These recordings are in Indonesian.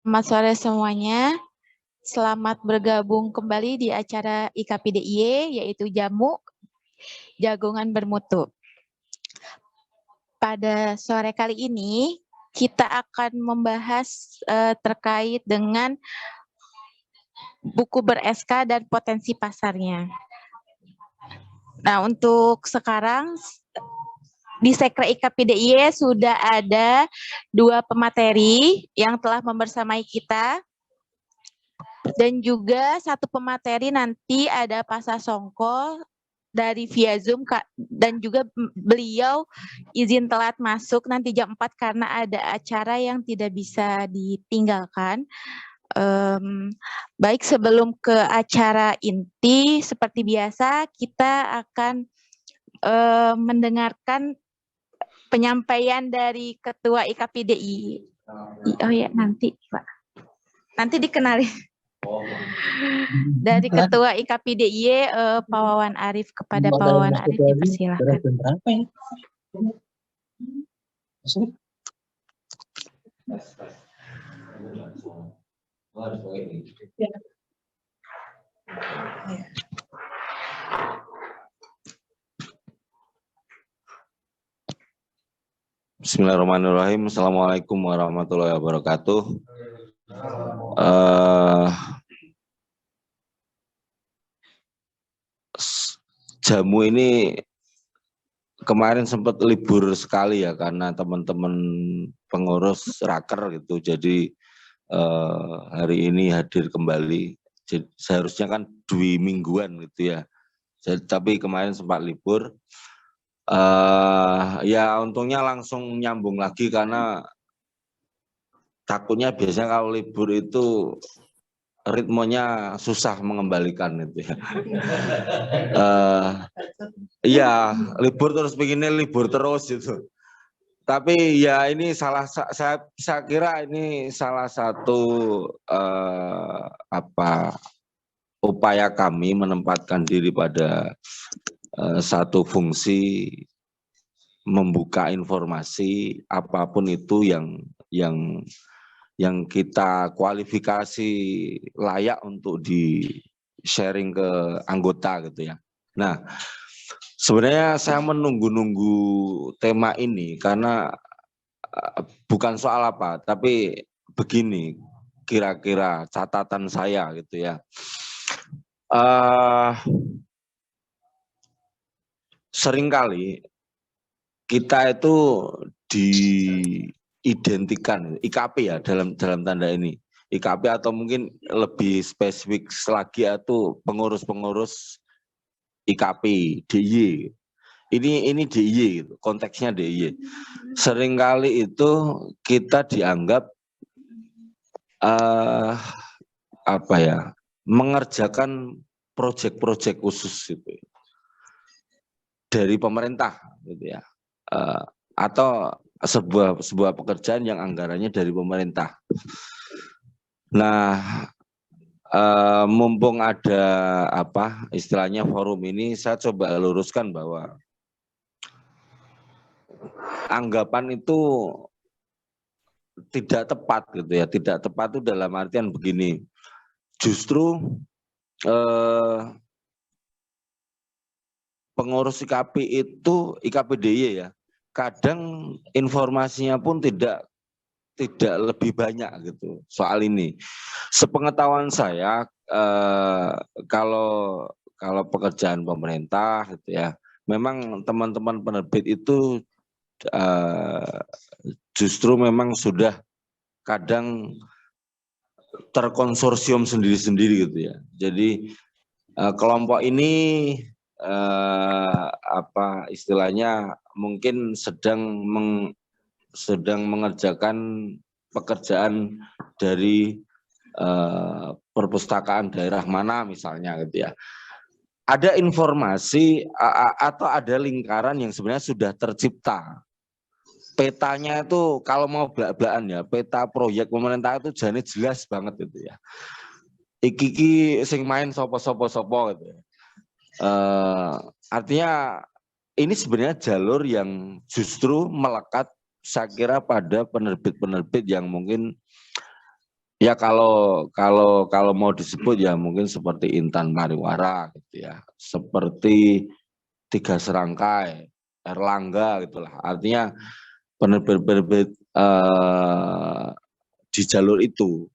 Selamat sore semuanya. Selamat bergabung kembali di acara IKPDIY, yaitu Jamu Jagongan Bermutu. Pada sore kali ini, kita akan membahas terkait dengan buku ber-SK dan potensi pasarnya. Nah, untuk sekarang, di Sekre IKPDIY sudah ada 2 pemateri yang telah membersamai kita. Dan juga 1 pemateri nanti ada Pak Sasongko dari via Zoom, Kak, dan juga beliau izin telat masuk nanti jam 4 karena ada acara yang tidak bisa ditinggalkan. Baik, sebelum ke acara inti, seperti biasa kita akan mendengarkan penyampaian dari Ketua IKPDI. Oh ya, nanti Pak. Nanti dikenalin. Dari Ketua IKPDIY, Pak Wawan Arif, kepada Pak Wawan Arif dipersilakan. Bismillahirrahmanirrahim. Assalamualaikum warahmatullahi wabarakatuh. Jamu ini kemarin sempat libur sekali ya karena teman-teman pengurus raker gitu. Jadi hari ini hadir kembali. Jadi, seharusnya kan 2 mingguan gitu ya. Jadi, tapi kemarin sempat libur. Ya untungnya langsung nyambung lagi karena takutnya biasanya kalau libur itu ritmenya susah mengembalikan itu ya. Iya, libur terus begini, libur terus itu. Tapi ya ini saya kira ini salah satu upaya kami menempatkan diri pada satu fungsi membuka informasi apapun itu yang kita kualifikasi layak untuk di sharing ke anggota gitu ya. Nah, sebenarnya saya menunggu-nunggu tema ini karena bukan soal apa, tapi begini kira-kira catatan saya gitu ya. Seringkali kita itu diidentikan IKP ya dalam tanda ini IKP atau mungkin lebih spesifik lagi itu pengurus-pengurus IKP DIY. Ini DIY gitu, konteksnya DIY. Seringkali itu kita dianggap mengerjakan proyek-proyek khusus gitu dari pemerintah gitu ya, atau sebuah pekerjaan yang anggarannya dari pemerintah. Nah, mumpung ada istilahnya forum ini, saya coba luruskan bahwa anggapan itu tidak tepat gitu ya. Tidak tepat itu dalam artian begini, justru pengurus IKP itu IKPDIY ya, kadang informasinya pun tidak lebih banyak gitu soal ini. Sepengetahuan saya kalau pekerjaan pemerintah gitu ya, memang teman-teman penerbit itu justru memang sudah kadang terkonsorsium sendiri-sendiri gitu ya. Jadi kelompok ini istilahnya mungkin sedang mengerjakan pekerjaan dari perpustakaan daerah mana misalnya gitu ya. Ada informasi atau ada lingkaran yang sebenarnya sudah tercipta. Petanya itu kalau mau belak-belakan ya, peta proyek pemerintah itu jelas banget gitu ya. Iki sing main sopo gitu ya. Artinya ini sebenarnya jalur yang justru melekat saya kira pada penerbit-penerbit yang mungkin Ya kalau mau disebut ya mungkin seperti Intan Pariwara gitu ya, seperti Tiga Serangkai, Erlangga gitulah. Artinya penerbit-penerbit di jalur itu.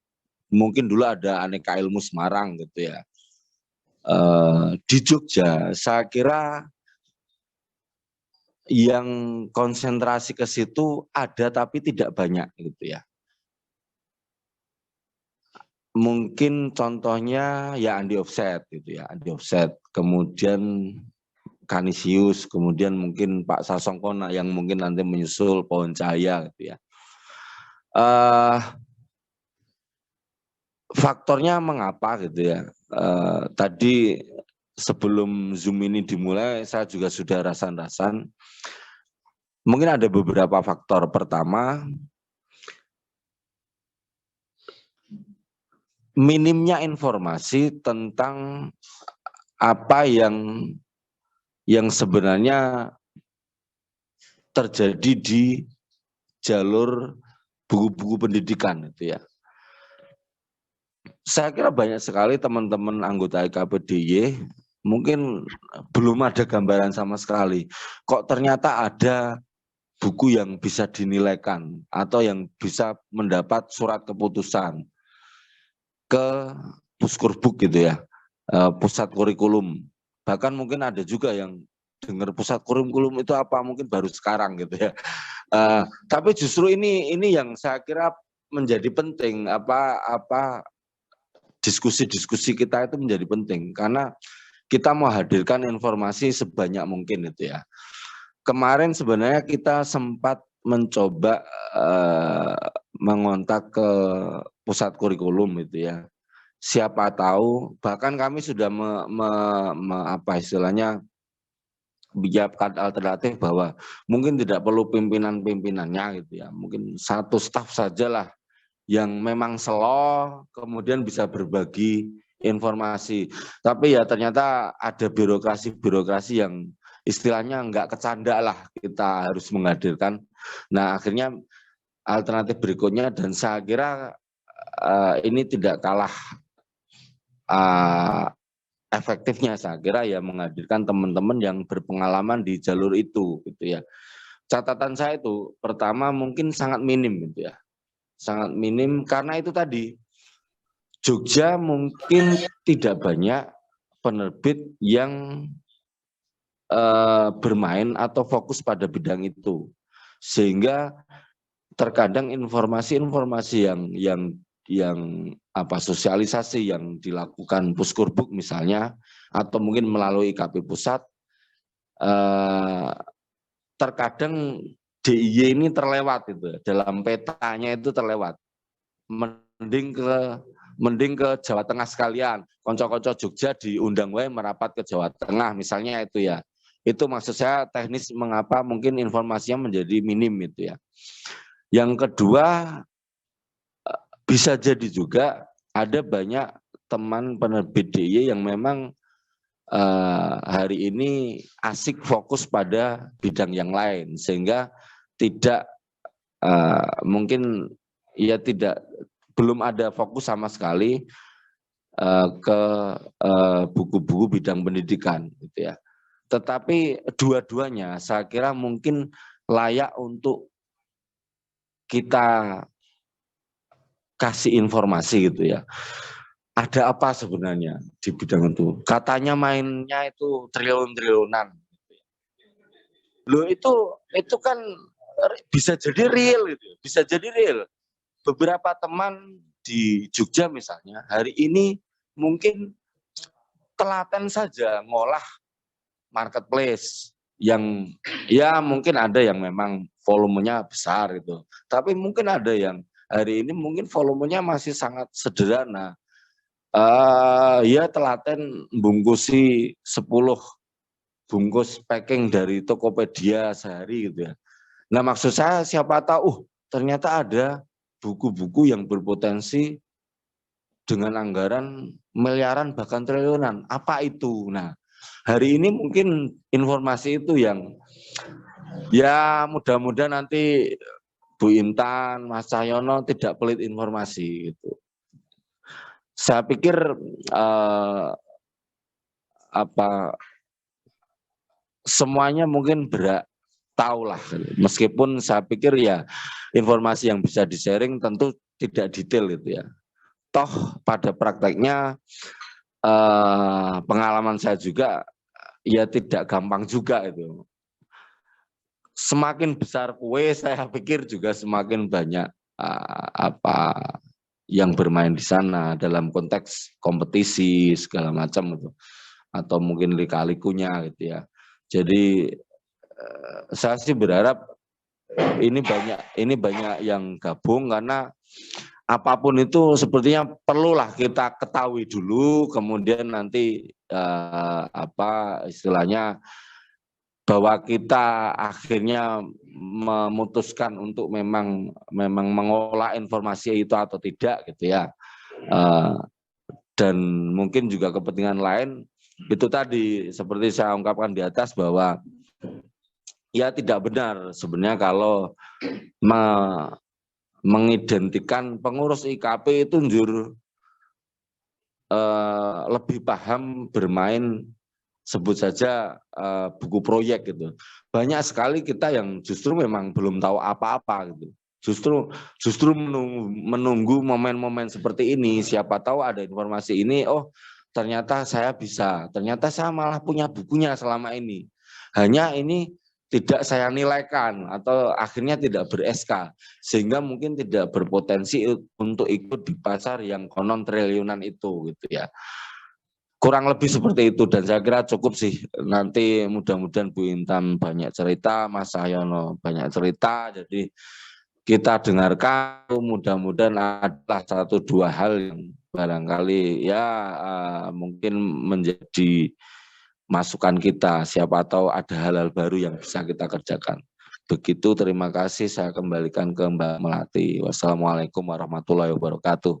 Mungkin dulu ada Aneka Ilmu Semarang gitu ya. Di Jogja saya kira yang konsentrasi ke situ ada tapi tidak banyak gitu ya. Mungkin contohnya ya Andi Offset gitu ya, Andi Offset, kemudian Kanisius, kemudian mungkin Pak Sasongkona yang mungkin nanti menyusul Pohon Cahaya gitu ya. Faktornya mengapa gitu ya? Tadi sebelum Zoom ini dimulai, saya juga sudah rasan-rasan. Mungkin ada beberapa faktor. Pertama, minimnya informasi tentang apa yang sebenarnya terjadi di jalur buku-buku pendidikan itu ya. Saya kira banyak sekali teman-teman anggota IKPDY mungkin belum ada gambaran sama sekali. Kok ternyata ada buku yang bisa dinilaikan atau yang bisa mendapat surat keputusan ke Puskurbuk gitu ya, pusat kurikulum. Bahkan mungkin ada juga yang dengar pusat kurikulum itu apa, mungkin baru sekarang gitu ya. Tapi justru ini yang saya kira menjadi penting, diskusi-diskusi kita itu menjadi penting karena kita mau hadirkan informasi sebanyak mungkin itu ya. Kemarin sebenarnya kita sempat mencoba mengontak ke pusat kurikulum itu ya. Siapa tahu bahkan kami sudah apa istilahnya menyiapkan alternatif bahwa mungkin tidak perlu pimpinan-pimpinannya gitu ya. Mungkin satu staf sajalah yang memang slow kemudian bisa berbagi informasi. Tapi ya ternyata ada birokrasi yang istilahnya nggak kecanda lah, kita harus menghadirkan. Nah akhirnya alternatif berikutnya dan saya kira ini tidak kalah efektifnya, saya kira ya menghadirkan teman-teman yang berpengalaman di jalur itu gitu ya. Catatan saya itu pertama mungkin sangat minim gitu ya. Sangat minim karena itu tadi Jogja mungkin tidak banyak penerbit yang bermain atau fokus pada bidang itu, sehingga terkadang informasi-informasi yang apa sosialisasi yang dilakukan Puskurbuk misalnya atau mungkin melalui IKP pusat terkadang DIY ini terlewat itu dalam petanya itu terlewat. Mending ke Jawa Tengah sekalian, konco-konco Jogja diundang wae merapat ke Jawa Tengah misalnya itu ya. Itu maksud saya teknis mengapa mungkin informasinya menjadi minim itu ya. Yang kedua bisa jadi juga ada banyak teman penerbit DIY yang memang hari ini asik fokus pada bidang yang lain sehingga tidak mungkin ya belum ada fokus sama sekali ke buku-buku bidang pendidikan gitu ya. Tetapi dua-duanya saya kira mungkin layak untuk kita kasih informasi gitu ya. Ada apa sebenarnya di bidang itu? Katanya mainnya itu triliun-triliunan. Loh itu kan bisa jadi real gitu, bisa jadi real. Beberapa teman di Jogja misalnya hari ini mungkin telaten saja ngolah marketplace yang ya mungkin ada yang memang volumenya besar gitu. Tapi mungkin ada yang hari ini mungkin volumenya masih sangat sederhana. Ya telaten bungkusi 10 bungkus packing dari Tokopedia sehari gitu ya. Nah maksud saya siapa tahu ternyata ada buku-buku yang berpotensi dengan anggaran miliaran bahkan triliunan. Apa itu? Nah hari ini mungkin informasi itu yang ya mudah-mudahan nanti Bu Intan, Mas Cahyono tidak pelit informasi gitu. saya pikir semuanya mungkin tahu lah, meskipun saya pikir ya informasi yang bisa di-sharing tentu tidak detail gitu ya. Toh pada prakteknya pengalaman saya juga ya tidak gampang juga itu. Semakin besar kue, saya pikir juga semakin banyak yang bermain di sana dalam konteks kompetisi segala macam itu, atau mungkin lika-likunya gitu ya. Jadi saya sih berharap ini banyak yang gabung, karena apapun itu sepertinya perlulah kita ketahui dulu, kemudian nanti istilahnya bahwa kita akhirnya memutuskan untuk memang mengolah informasi itu atau tidak gitu ya. Dan mungkin juga kepentingan lain itu tadi seperti saya ungkapkan di atas bahwa ya tidak benar sebenarnya kalau mengidentikan pengurus IKP itu lebih paham bermain, sebut saja buku proyek gitu. Banyak sekali kita yang justru memang belum tahu apa-apa gitu. Justru menunggu momen-momen seperti ini, siapa tahu ada informasi ini, oh ternyata saya bisa, ternyata saya malah punya bukunya selama ini. Hanya ini tidak saya nilaikan atau akhirnya tidak ber-SK, sehingga mungkin tidak berpotensi untuk ikut di pasar yang konon triliunan itu gitu ya. Kurang lebih seperti itu, dan saya kira cukup sih. Nanti mudah-mudahan Bu Intan banyak cerita, Mas Cahyono banyak cerita, jadi kita dengarkan, mudah-mudahan adalah 1-2 hal yang barangkali ya mungkin menjadi masukan kita, siapa tahu ada hal-hal baru yang bisa kita kerjakan. Begitu, terima kasih, saya kembalikan ke Mbak Melati. Wassalamualaikum warahmatullahi wabarakatuh.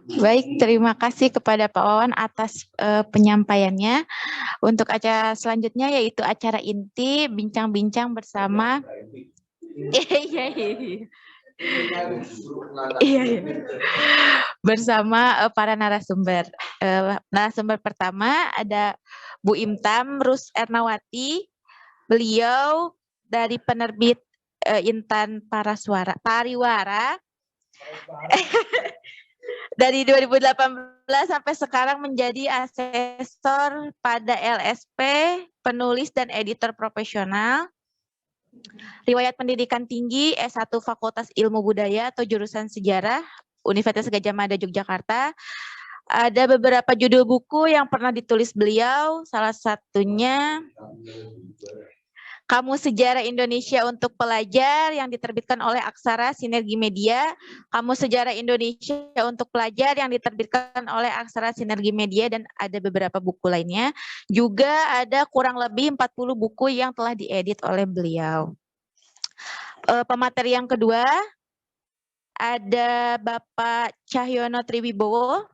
Baik, terima kasih kepada Pak Wawan atas penyampaiannya. Untuk acara selanjutnya yaitu acara inti, bincang-bincang bersama. Bersama para narasumber. Narasumber pertama ada Bu Imtam Rus Ernawati. Beliau dari penerbit Intan Pariwara. Dari 2018 sampai sekarang menjadi asesor pada LSP, penulis dan editor profesional. Riwayat pendidikan tinggi S1 Fakultas Ilmu Budaya atau jurusan Sejarah Universitas Gadjah Mada Yogyakarta. Ada beberapa judul buku yang pernah ditulis beliau, salah satunya Kamus Sejarah Indonesia untuk Pelajar yang diterbitkan oleh Aksara Sinergi Media, Kamus Sejarah Indonesia untuk Pelajar yang diterbitkan oleh Aksara Sinergi Media, dan ada beberapa buku lainnya. Juga ada kurang lebih 40 buku yang telah diedit oleh beliau. Pemateri yang kedua ada Bapak Cahyono Triwibowo,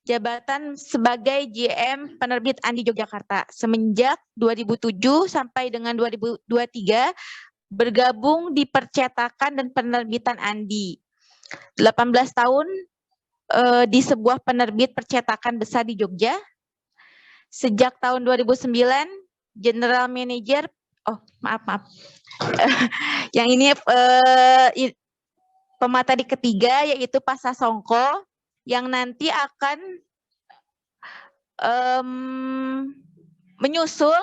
jabatan sebagai GM Penerbit Andi Yogyakarta. Semenjak 2007 sampai dengan 2023 bergabung di percetakan dan penerbitan Andi. 18 tahun di sebuah penerbit percetakan besar di Jogja. Sejak tahun 2009 General Manager, maaf. Yang ini pemateri ketiga yaitu Pak Sasongko, yang nanti akan menyusul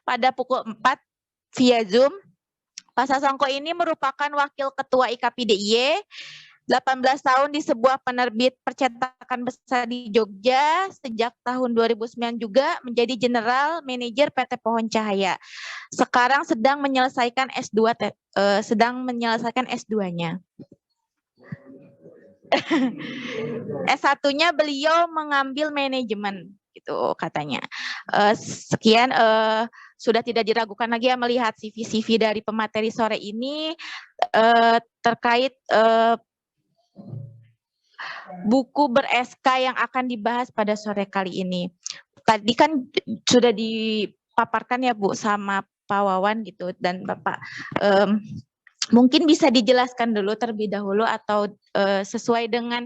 pada pukul 4 via Zoom. Pak Sasongko ini merupakan Wakil Ketua IKPDIY, 18 tahun di sebuah penerbit percetakan besar di Jogja, sejak tahun 2009 juga menjadi General Manager PT Pohon Cahaya. Sekarang sedang menyelesaikan S2-nya. S1-nya beliau mengambil manajemen, gitu katanya. Sekian, sudah tidak diragukan lagi ya melihat CV dari pemateri sore ini terkait buku ber-SK yang akan dibahas pada sore kali ini. Tadi kan sudah dipaparkan ya Bu sama Pak Wawan gitu dan Bapak. Mungkin bisa dijelaskan dulu terlebih dahulu atau sesuai dengan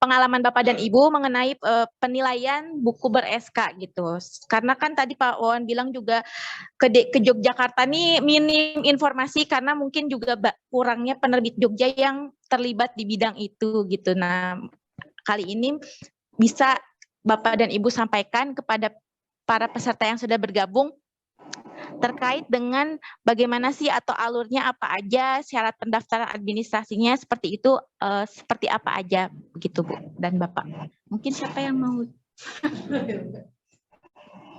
pengalaman Bapak dan Ibu mengenai penilaian buku ber-SK gitu. Karena kan tadi Pak Wawan bilang juga ke Yogyakarta nih minim informasi karena mungkin juga kurangnya penerbit Jogja yang terlibat di bidang itu gitu. Nah, kali ini bisa Bapak dan Ibu sampaikan kepada para peserta yang sudah bergabung terkait dengan bagaimana sih atau alurnya apa aja, syarat pendaftaran administrasinya seperti itu, seperti apa aja begitu Bu dan Bapak. Mungkin siapa yang mau?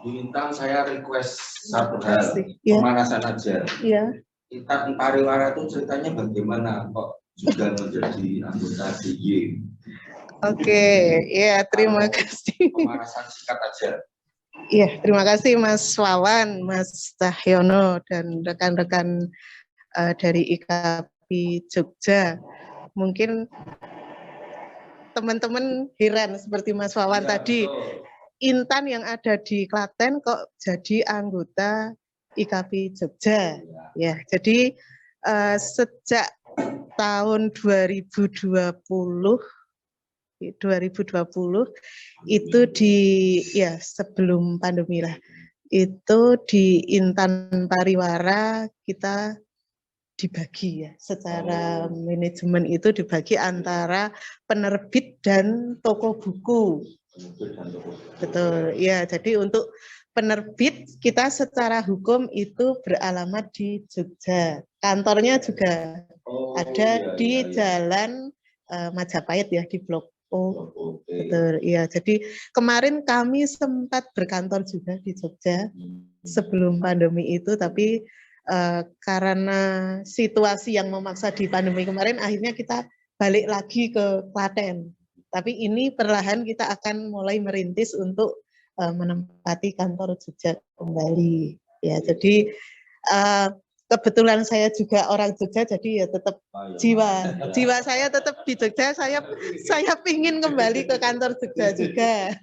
Bu Intan, saya request satu hal, pemanasan aja. Iya. Intan Pariwara itu ceritanya bagaimana kok juga menjadi anggota DIY? Oke, ya terima kasih. Pemanasan singkat aja. Iya, terima kasih Mas Wawan, Mas Cahyono, dan rekan-rekan dari IKAPI Jogja. Mungkin teman-teman heran seperti Mas Wawan tadi, betul. Intan yang ada di Klaten kok jadi anggota IKAPI Jogja. Ya, jadi sejak tahun 2020 itu sebelum pandemi lah, itu di Intan Pariwara kita dibagi ya, secara manajemen itu dibagi antara penerbit dan toko buku. Betul, ya. Jadi untuk penerbit kita secara hukum itu beralamat di Jogja. Kantornya juga ada di Jalan Majapahit ya, di Blok O. Betul, iya. Jadi kemarin kami sempat berkantor juga di Jogja sebelum pandemi itu, tapi karena situasi yang memaksa di pandemi kemarin, akhirnya kita balik lagi ke Klaten. Tapi ini perlahan kita akan mulai merintis untuk menempati kantor Jogja kembali. Ya, jadi kebetulan saya juga orang Jogja, jadi ya tetap jiwa saya tetap di Jogja. Saya pingin kembali ke kantor Jogja juga.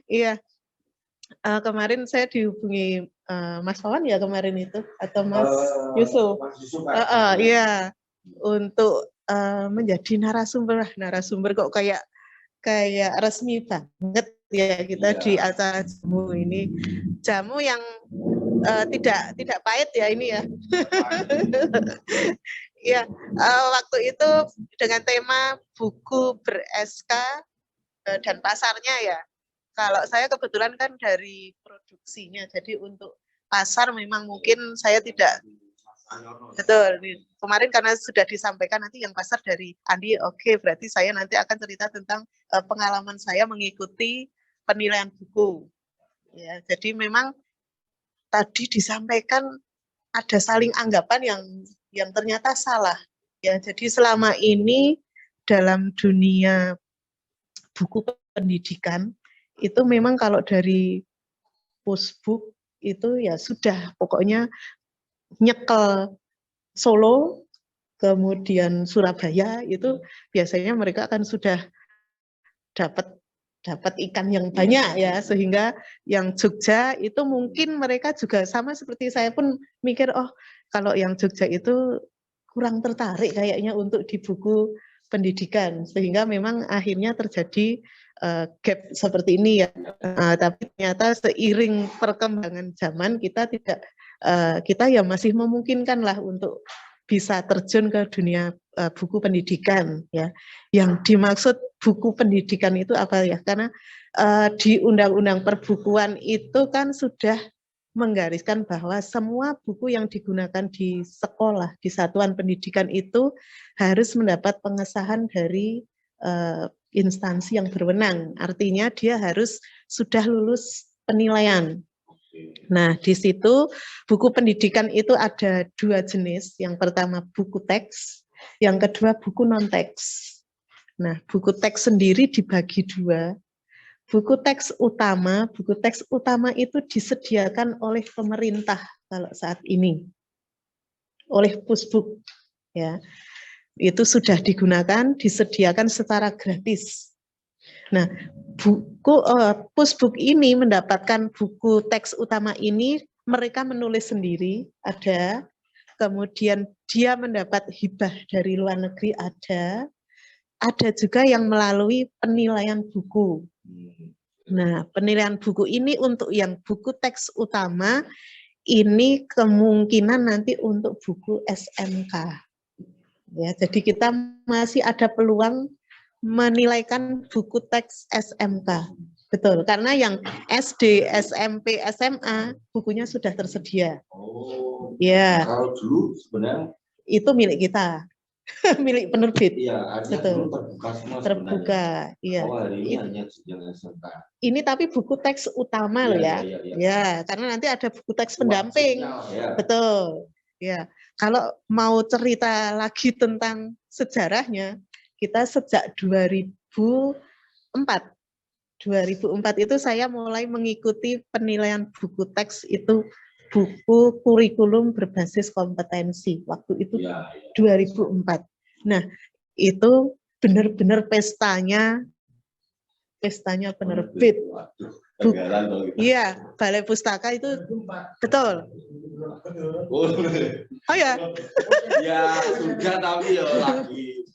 Iya. Kemarin saya dihubungi Mas Wawan ya kemarin itu, atau Mas Yusuf. Iya, untuk menjadi narasumber kok kayak resmi banget ya kita di acara jamu ini. Jamu yang tidak pahit ya ini ya. Ya, waktu itu dengan tema buku ber-SK dan pasarnya ya. Kalau saya kebetulan kan dari produksinya, jadi untuk pasar memang mungkin saya tidak. Betul. Kemarin karena sudah disampaikan nanti yang pasar dari Andi, oke, berarti saya nanti akan cerita tentang pengalaman saya mengikuti penilaian buku. Ya, jadi memang tadi disampaikan ada saling anggapan yang ternyata salah. Ya, jadi selama ini dalam dunia buku pendidikan itu memang kalau dari Pusbuk itu ya sudah pokoknya nyekel Solo kemudian Surabaya itu biasanya mereka akan sudah dapat ikan yang banyak ya, sehingga yang Jogja itu mungkin mereka juga sama seperti saya pun mikir, oh kalau yang Jogja itu kurang tertarik kayaknya untuk di buku pendidikan, sehingga memang akhirnya terjadi gap seperti ini ya. Tapi ternyata seiring perkembangan zaman kita ya masih memungkinkan lah untuk bisa terjun ke dunia buku pendidikan ya. Yang dimaksud buku pendidikan itu apa ya? Karena di Undang-Undang Perbukuan itu kan sudah menggariskan bahwa semua buku yang digunakan di sekolah, di satuan pendidikan itu harus mendapat pengesahan dari instansi yang berwenang. Artinya dia harus sudah lulus penilaian. Nah, di situ buku pendidikan itu ada dua jenis. Yang pertama buku teks, yang kedua buku non-teks. Nah, buku teks sendiri dibagi dua. Buku teks utama itu disediakan oleh pemerintah kalau saat ini, oleh Pusbuk. Ya, itu sudah digunakan, disediakan secara gratis. Nah, Pusbook ini mendapatkan buku teks utama ini, mereka menulis sendiri, ada. Kemudian dia mendapat hibah dari luar negeri, ada juga yang melalui penilaian buku. Nah, penilaian buku ini untuk yang buku teks utama, ini kemungkinan nanti untuk buku SMK. Ya, jadi kita masih ada peluang menilaikan buku teks SMK. Betul, karena yang SD, SMP, SMA bukunya sudah tersedia. Oh. Ya. Kalau dulu sebenarnya itu milik kita. Milik penerbit. Iya, artinya betul. dulu terbuka semua Terbuka, iya. Oh, hari ini hanya yang SMK. Ini tapi buku teks utama loh ya. Ya, karena nanti ada buku teks pendamping. Ya. Betul. Ya. Kalau mau cerita lagi tentang sejarahnya, kita sejak 2004 itu saya mulai mengikuti penilaian buku teks itu buku kurikulum berbasis kompetensi. Waktu itu 2004. Nah, itu benar-benar pestanya penerbit. Iya, Balai Pustaka itu betul. Oh ya. Ya, sudah tapi ya lagi.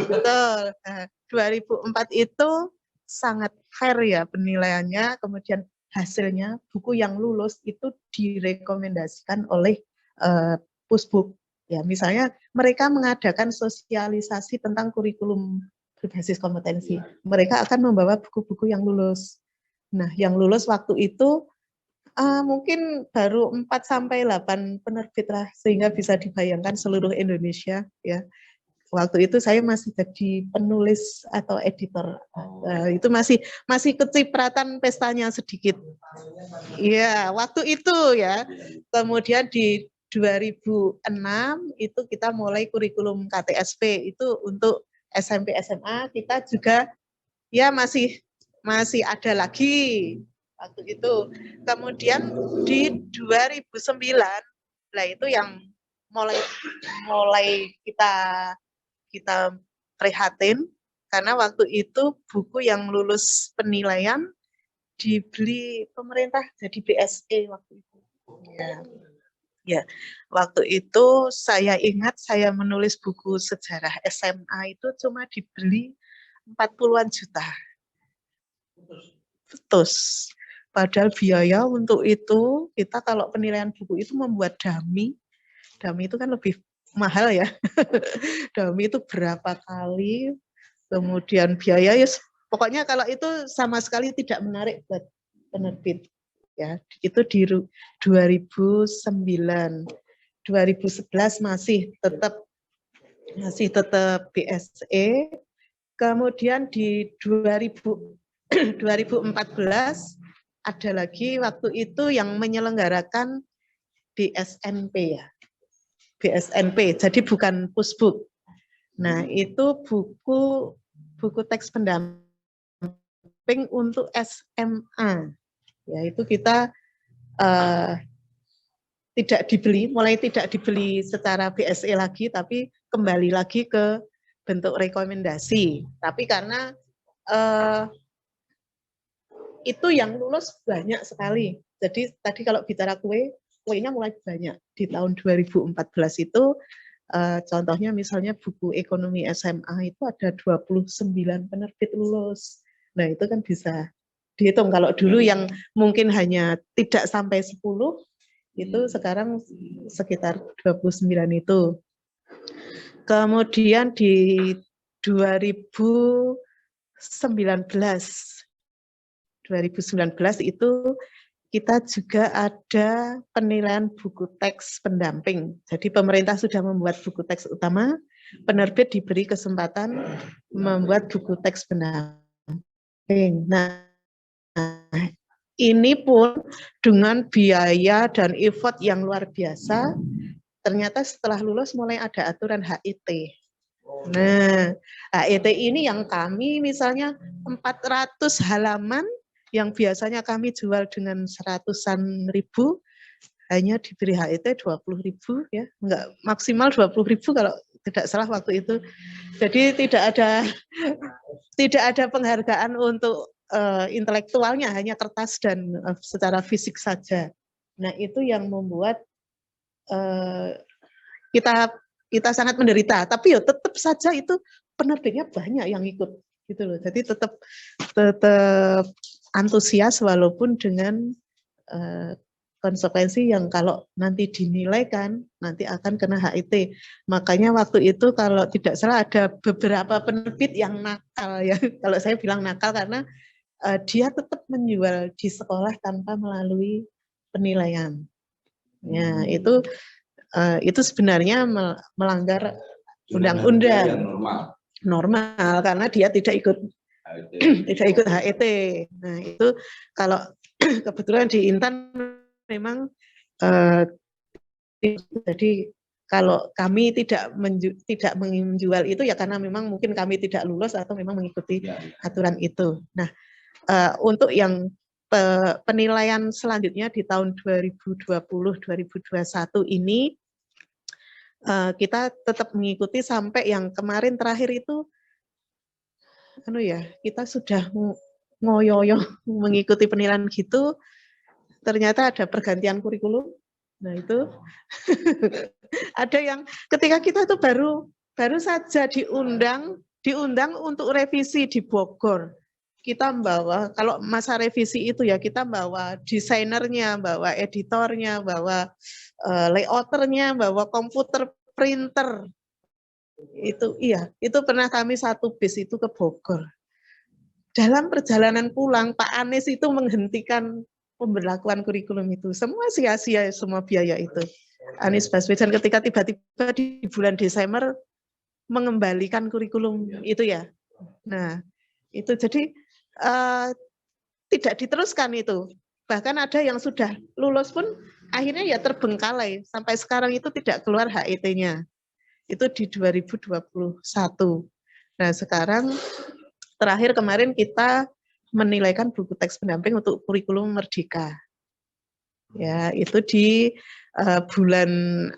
Betul. Nah, 2004 itu sangat fair ya penilaiannya, kemudian hasilnya buku yang lulus itu direkomendasikan oleh Pusbook. Ya, misalnya mereka mengadakan sosialisasi tentang kurikulum berbasis kompetensi. Mereka akan membawa buku-buku yang lulus. Nah, yang lulus waktu itu mungkin baru 4-8 penerbit lah, sehingga bisa dibayangkan seluruh Indonesia ya. Waktu itu saya masih jadi penulis atau editor. Itu masih kecipratan pestanya sedikit. Iya, waktu itu ya. Kemudian di 2006 itu kita mulai kurikulum KTSP itu untuk SMP SMA, kita juga ya masih ada lagi waktu itu. Kemudian di 2009 lah itu yang mulai kita prihatin karena waktu itu buku yang lulus penilaian dibeli pemerintah jadi BSE waktu itu. Ya, waktu itu saya ingat saya menulis buku sejarah SMA itu cuma dibeli 40-an juta. Betul. Padahal biaya untuk itu, kita kalau penilaian buku itu membuat dummy itu kan lebih mahal ya. Dummy itu berapa kali, kemudian biaya ya, pokoknya kalau itu sama sekali tidak menarik buat penerbit. Ya, itu di 2009. 2011 masih tetap BSE. Kemudian di 2014 ada lagi waktu itu yang menyelenggarakan BSNP ya. BSNP, jadi bukan Pusbook. Nah, itu buku teks pendamping untuk SMA. Ya, itu kita mulai tidak dibeli secara BSE lagi, tapi kembali lagi ke bentuk rekomendasi. Tapi karena itu yang lulus banyak sekali. Jadi tadi kalau bicara kuenya mulai banyak. Di tahun 2014 itu contohnya misalnya buku ekonomi SMA itu ada 29 penerbit lulus. Nah, itu kan bisa dihitung. Kalau dulu yang mungkin hanya tidak sampai 10, itu sekarang sekitar 29 itu. Kemudian di 2019 itu kita juga ada penilaian buku teks pendamping. Jadi pemerintah sudah membuat buku teks utama, penerbit diberi kesempatan membuat buku teks pendamping. Nah, ini pun dengan biaya dan effort yang luar biasa, ternyata setelah lulus mulai ada aturan HIT. Nah, HIT ini yang kami misalnya 400 halaman, yang biasanya kami jual dengan 100-an ribu, hanya diberi HET 20.000 ya, enggak maksimal 20.000 kalau tidak salah waktu itu. Jadi tidak ada penghargaan untuk intelektualnya, hanya kertas dan secara fisik saja. Nah, itu yang membuat kita sangat menderita. Tapi ya tetap saja itu penerbitnya banyak yang ikut gitu loh. Jadi tetap antusias walaupun dengan konsekuensi yang kalau nanti dinilai kan nanti akan kena HET. Makanya waktu itu kalau tidak salah ada beberapa penerbit yang nakal ya. Kalau saya bilang nakal karena dia tetap menjual di sekolah tanpa melalui penilaian. Ya, itu sebenarnya melanggar undang-undang. Normal karena dia tidak ikut HET. Nah, itu kalau kebetulan di Intan memang jadi kalau kami tidak menjual itu ya karena memang mungkin kami tidak lulus atau memang mengikuti aturan itu. Nah, untuk yang penilaian selanjutnya di tahun 2020-2021 ini kita tetap mengikuti sampai yang kemarin terakhir itu kita sudah ngoyoyo mengikuti penilaian gitu, ternyata ada pergantian kurikulum. Nah itu ada yang ketika kita itu baru saja diundang untuk revisi di Bogor. Kita membawa, kalau masa revisi itu ya kita bawa desainernya, bawa editornya, bawa layouternya, bawa komputer printer. Itu pernah kami satu bis itu ke Bogor. Dalam perjalanan pulang, Pak Anies itu menghentikan pemberlakuan kurikulum itu. Semua sia-sia semua biaya itu. Anies Baswedan ketika tiba-tiba di bulan Desember mengembalikan kurikulum itu ya. Nah, itu jadi tidak diteruskan itu. Bahkan ada yang sudah lulus pun akhirnya ya terbengkalai. Sampai sekarang itu tidak keluar HET-nya. Itu di 2021. Nah, sekarang terakhir kemarin kita menilaikan buku teks pendamping untuk kurikulum Merdeka. Ya, itu di bulan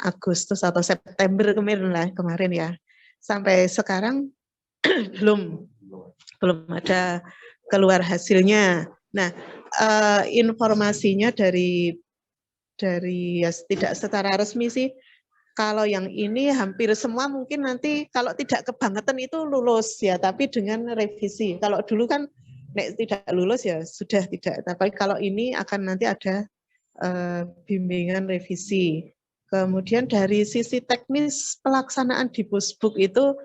Agustus atau September kemarin ya. Sampai sekarang belum ada keluar hasilnya. Nah, informasinya dari ya, tidak secara resmi sih. Kalau yang ini hampir semua mungkin nanti kalau tidak kebangetan itu lulus ya, tapi dengan revisi. Kalau dulu kan tidak lulus ya sudah tidak. Tapi kalau ini akan nanti ada bimbingan revisi. Kemudian dari sisi teknis pelaksanaan di Pusbuk itu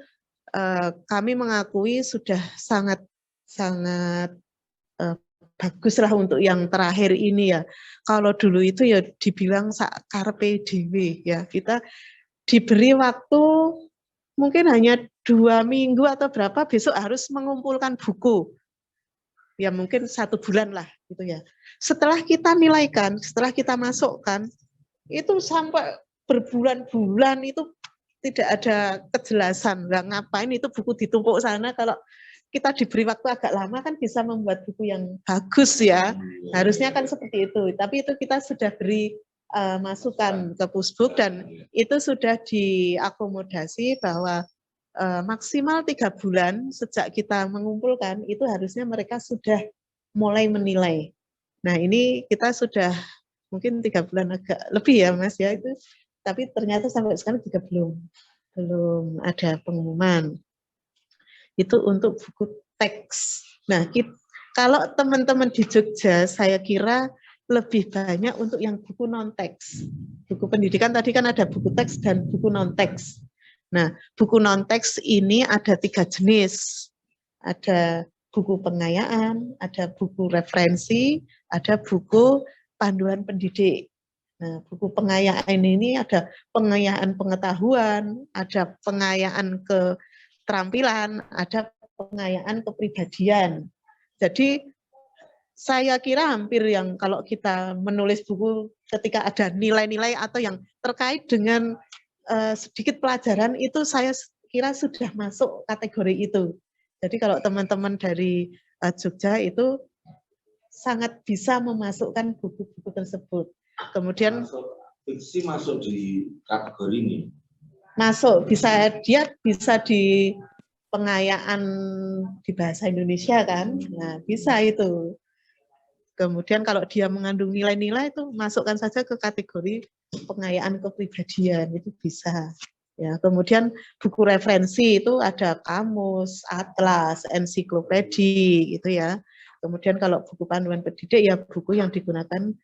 kami mengakui sudah sangat bagus lah untuk yang terakhir ini ya. Kalau dulu itu ya dibilang karpe dewe ya, kita diberi waktu mungkin hanya 2 minggu atau berapa, besok harus mengumpulkan buku. Ya mungkin 1 bulan lah gitu ya. Setelah kita nilaikan, setelah kita masukkan, itu sampai berbulan-bulan itu tidak ada kejelasan. Nah, ngapain itu buku ditumpuk sana kalau kita diberi waktu agak lama kan bisa membuat buku yang bagus ya. Harusnya kan seperti itu. Tapi itu kita sudah beri masukan ke Pusbuk dan itu sudah diakomodasi bahwa maksimal 3 bulan sejak kita mengumpulkan itu harusnya mereka sudah mulai menilai. Nah ini kita sudah mungkin 3 bulan agak lebih ya Mas ya itu. Tapi ternyata sampai sekarang juga belum ada pengumuman. Itu untuk buku teks. Nah, kalau teman-teman di Jogja, saya kira lebih banyak untuk yang buku non-teks. Buku pendidikan tadi kan ada buku teks dan buku non-teks. Nah, buku non-teks ini ada 3 jenis. Ada buku pengayaan, ada buku referensi, ada buku panduan pendidik. Nah, buku pengayaan ini ada pengayaan pengetahuan, ada pengayaan keterampilan, ada pengayaan kepribadian. Jadi saya kira hampir yang kalau kita menulis buku ketika ada nilai-nilai atau yang terkait dengan sedikit pelajaran itu saya kira sudah masuk kategori itu. Jadi kalau teman-teman dari Jogja itu sangat bisa memasukkan buku-buku tersebut. Kemudian fiksi masuk di kategori ini. Masuk, dia bisa di pengayaan di bahasa Indonesia kan, nah bisa itu. Kemudian kalau dia mengandung nilai-nilai itu masukkan saja ke kategori pengayaan kepribadian, itu bisa. Ya, kemudian buku referensi itu ada kamus, atlas, ensiklopedi gitu ya. Kemudian kalau buku panduan pendidik ya buku yang digunakan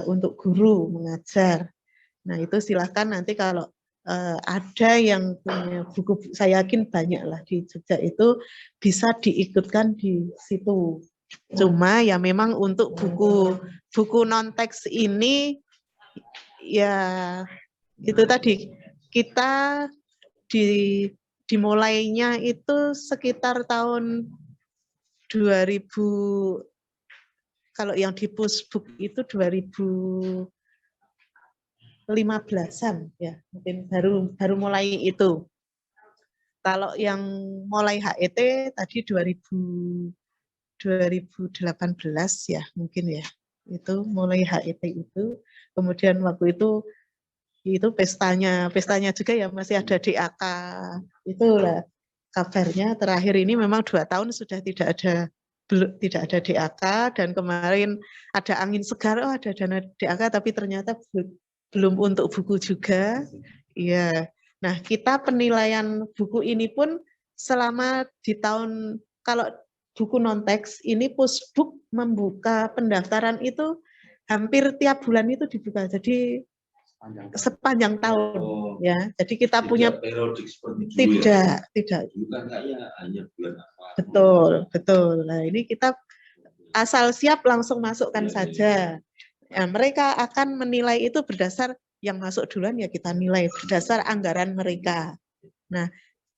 untuk guru mengajar. Nah, itu silakan nanti kalau ada yang punya buku, saya yakin banyak lah di Jogja itu bisa diikutkan di situ. Cuma ya memang untuk buku non teks ini ya itu tadi kita dimulainya itu sekitar tahun 2000, kalau yang di Pusbuk itu 2015-an ya, mungkin baru mulai itu. Kalau yang mulai HET tadi 2018 ya mungkin ya, itu mulai HET itu. Kemudian waktu itu pestanya juga ya masih ada DAK, itulah kabarnya. Terakhir ini memang 2 tahun sudah tidak ada DAK, dan kemarin ada angin segar, oh ada dana DAK, tapi ternyata belum untuk buku juga. Iya. Nah, kita penilaian buku ini pun selama di tahun, kalau buku non teks ini Pusbuk membuka pendaftaran itu hampir tiap bulan itu dibuka. Jadi sepanjang tahun ya. Jadi kita punya periodik seperti tidak. Bukan hanya bulan apa. Betul. Nah, ini kita asal siap langsung masukkan saja. Ya, mereka akan menilai itu berdasar yang masuk duluan ya kita nilai berdasar anggaran mereka. Nah,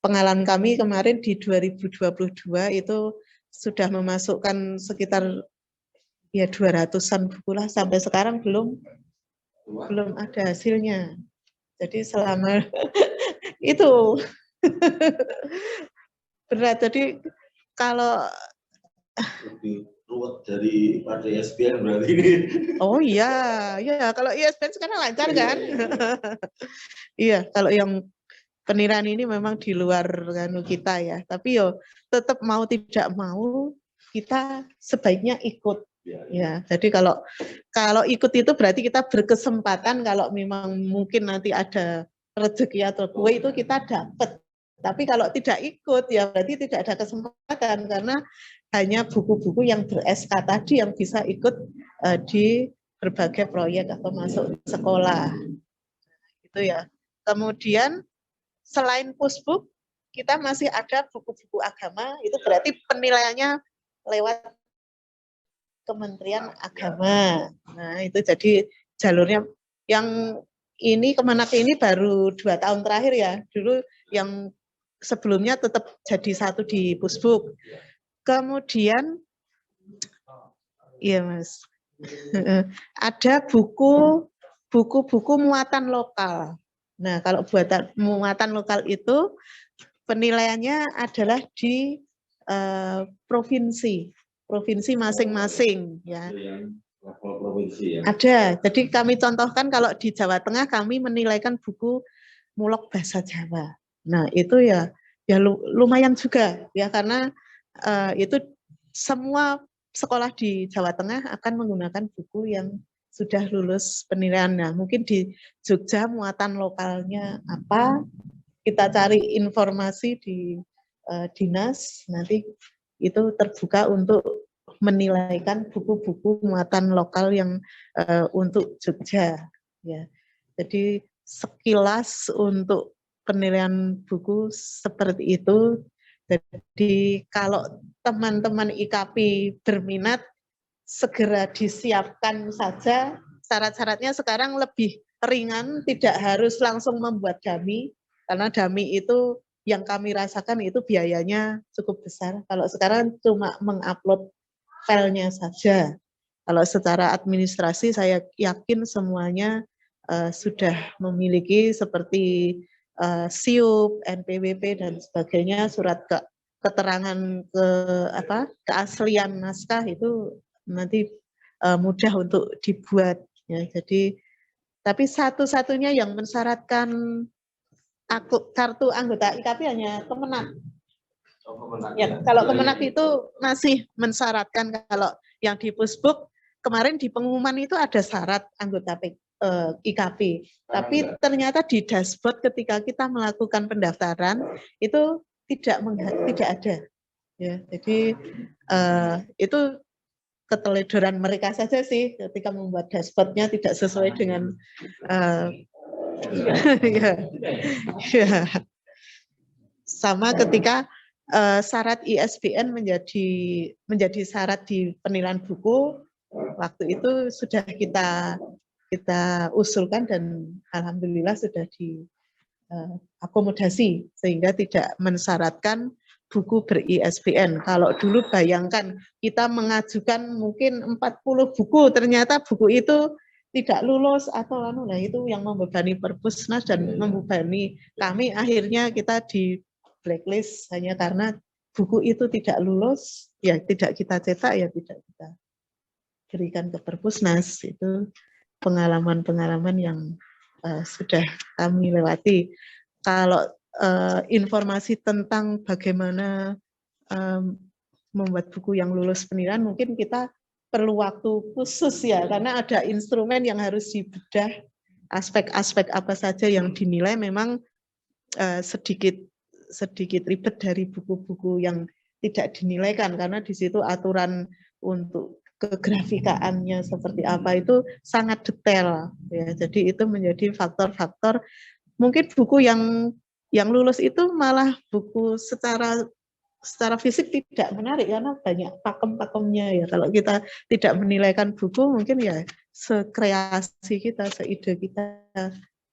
pengalaman kami kemarin di 2022 itu sudah memasukkan sekitar ya 200-an buku lah, sampai sekarang belum ada hasilnya. Jadi selama itu berat. Jadi kalau lebih ruwet daripada ISBN berarti ini. Oh iya, kalau ISBN sekarang lancar kan? Iya, kalau yang penilaian ini memang di luar kita ya. Tapi yo tetap mau tidak mau kita sebaiknya ikut. Ya, jadi kalau ikut itu berarti kita berkesempatan, kalau memang mungkin nanti ada rezeki atau kue itu kita dapat. Tapi kalau tidak ikut ya berarti tidak ada kesempatan, karena hanya buku-buku yang ber-SK tadi yang bisa ikut di berbagai proyek atau masuk sekolah. Itu ya. Kemudian selain Pusbuk, kita masih ada buku-buku agama, itu berarti penilaiannya lewat Kementerian Agama. Nah, itu jadi jalurnya. Yang ini Kemenak ini baru 2 tahun terakhir ya. Dulu yang sebelumnya tetap jadi satu di Pusbuk. Kemudian, iya Mas, ada buku-buku muatan lokal. Nah, kalau muatan lokal itu penilaiannya adalah di provinsi masing-masing ya. Provinsi ya. Ada. Jadi kami contohkan kalau di Jawa Tengah kami menilaikan buku Mulok Bahasa Jawa. Nah, itu ya lumayan juga ya, karena itu semua sekolah di Jawa Tengah akan menggunakan buku yang sudah lulus penilaian. Nah, mungkin di Jogja muatan lokalnya apa? Kita cari informasi di dinas, nanti itu terbuka untuk menilaikan buku-buku muatan lokal yang untuk Jogja. Ya, jadi sekilas untuk penilaian buku seperti itu. Jadi kalau teman-teman IKP berminat, segera disiapkan saja. Syarat-syaratnya sekarang lebih ringan, tidak harus langsung membuat dummy, karena dummy itu yang kami rasakan itu biayanya cukup besar. Kalau sekarang cuma mengupload filenya saja. Kalau secara administrasi saya yakin semuanya sudah memiliki seperti SIUP, NPWP dan sebagainya, surat keterangan keaslian naskah itu nanti mudah untuk dibuat Ya, jadi tapi satu-satunya yang mensyaratkan kartu anggota IKP hanya Kemenak. Ya, kalau Kemenak itu masih mensyaratkan, kalau yang di Pusbuk kemarin di pengumuman itu ada syarat anggota IKP, tapi ternyata di dashboard ketika kita melakukan pendaftaran itu tidak ada. Ya, jadi itu keteledoran mereka saja sih ketika membuat dashboardnya tidak sesuai dengan ya, ya. Sama ketika syarat ISBN menjadi syarat di penilaian buku, waktu itu sudah kita usulkan dan alhamdulillah sudah diakomodasi sehingga tidak mensyaratkan buku ber-ISBN. Kalau dulu bayangkan kita mengajukan mungkin 40 buku, ternyata buku itu tidak lulus atau nah itu yang membebani Perpusnas dan membebani kami, akhirnya kita di blacklist hanya karena buku itu tidak lulus, ya tidak kita cetak, ya tidak kita berikan ke Perpusnas. Itu pengalaman-pengalaman yang sudah kami lewati. Kalau informasi tentang bagaimana membuat buku yang lulus penilaian, mungkin kita perlu waktu khusus ya, karena ada instrumen yang harus dibedah, aspek-aspek apa saja yang dinilai memang sedikit ribet dari buku-buku yang tidak dinilaikan, karena di situ aturan untuk kegrafikaannya seperti apa itu sangat detail ya. Jadi itu menjadi faktor-faktor, mungkin buku yang lulus itu malah buku secara fisik tidak menarik karena banyak pakem-pakemnya ya. Kalau kita tidak menilaikan buku mungkin ya sekreasi kita, seide kita.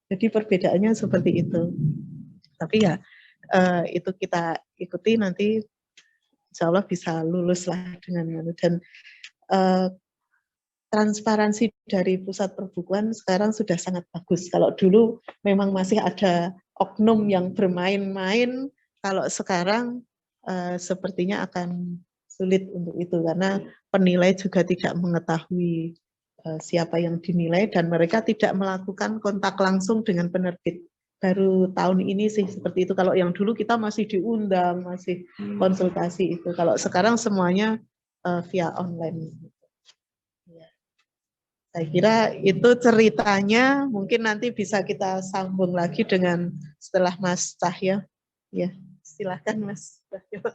Jadi perbedaannya seperti itu. Tapi ya itu kita ikuti, nanti insya Allah bisa lulus lah dengan itu. Dan transparansi dari pusat perbukuan sekarang sudah sangat bagus. Kalau dulu memang masih ada oknum yang bermain-main, kalau sekarang sepertinya akan sulit untuk itu, karena penilai juga tidak mengetahui siapa yang dinilai dan mereka tidak melakukan kontak langsung dengan penerbit. Baru tahun ini sih seperti itu. Kalau yang dulu kita masih diundang, masih konsultasi itu. Kalau sekarang semuanya via online. Ya. Saya kira itu ceritanya. Mungkin nanti bisa kita sambung lagi dengan setelah Mas Cahyo. Ya, silakan Mas Cahyo.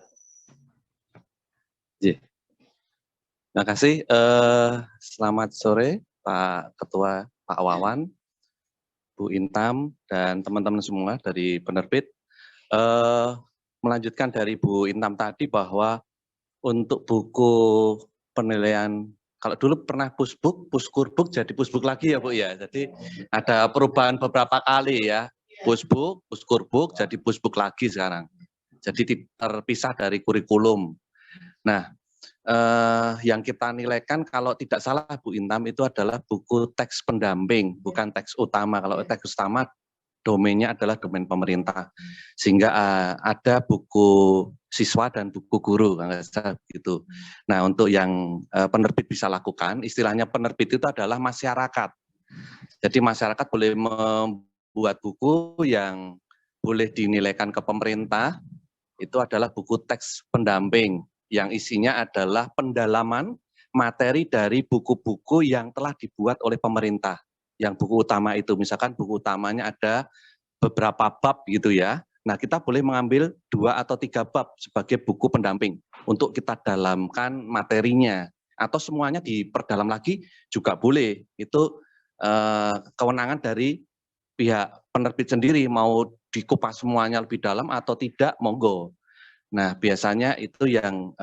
Terima kasih. Selamat sore Pak Ketua, Pak Wawan, Bu Intam, dan teman-teman semua dari penerbit. Melanjutkan dari Bu Intam tadi bahwa untuk buku penilaian, kalau dulu pernah Pusbuk, Puskurbuk jadi Pusbuk lagi ya Bu ya. Jadi ada perubahan beberapa kali ya. Pusbuk, Puskurbuk jadi Pusbuk lagi sekarang. Jadi terpisah dari kurikulum. Nah, yang kita nilaikan kalau tidak salah Bu Intam itu adalah buku teks pendamping, bukan teks utama. Kalau teks utama domainnya adalah domain pemerintah, sehingga ada buku siswa dan buku guru gitu. Nah, untuk yang penerbit bisa lakukan, istilahnya penerbit itu adalah masyarakat. Jadi masyarakat boleh membuat buku yang boleh dinilaikan ke pemerintah, itu adalah buku teks pendamping, yang isinya adalah pendalaman materi dari buku-buku yang telah dibuat oleh pemerintah. Yang buku utama itu, misalkan buku utamanya ada beberapa bab gitu ya. Nah, kita boleh mengambil 2 atau 3 bab sebagai buku pendamping untuk kita dalamkan materinya. Atau semuanya diperdalam lagi juga boleh. Itu kewenangan dari pihak penerbit sendiri, mau dikupas semuanya lebih dalam atau tidak, monggo. Nah, biasanya itu yang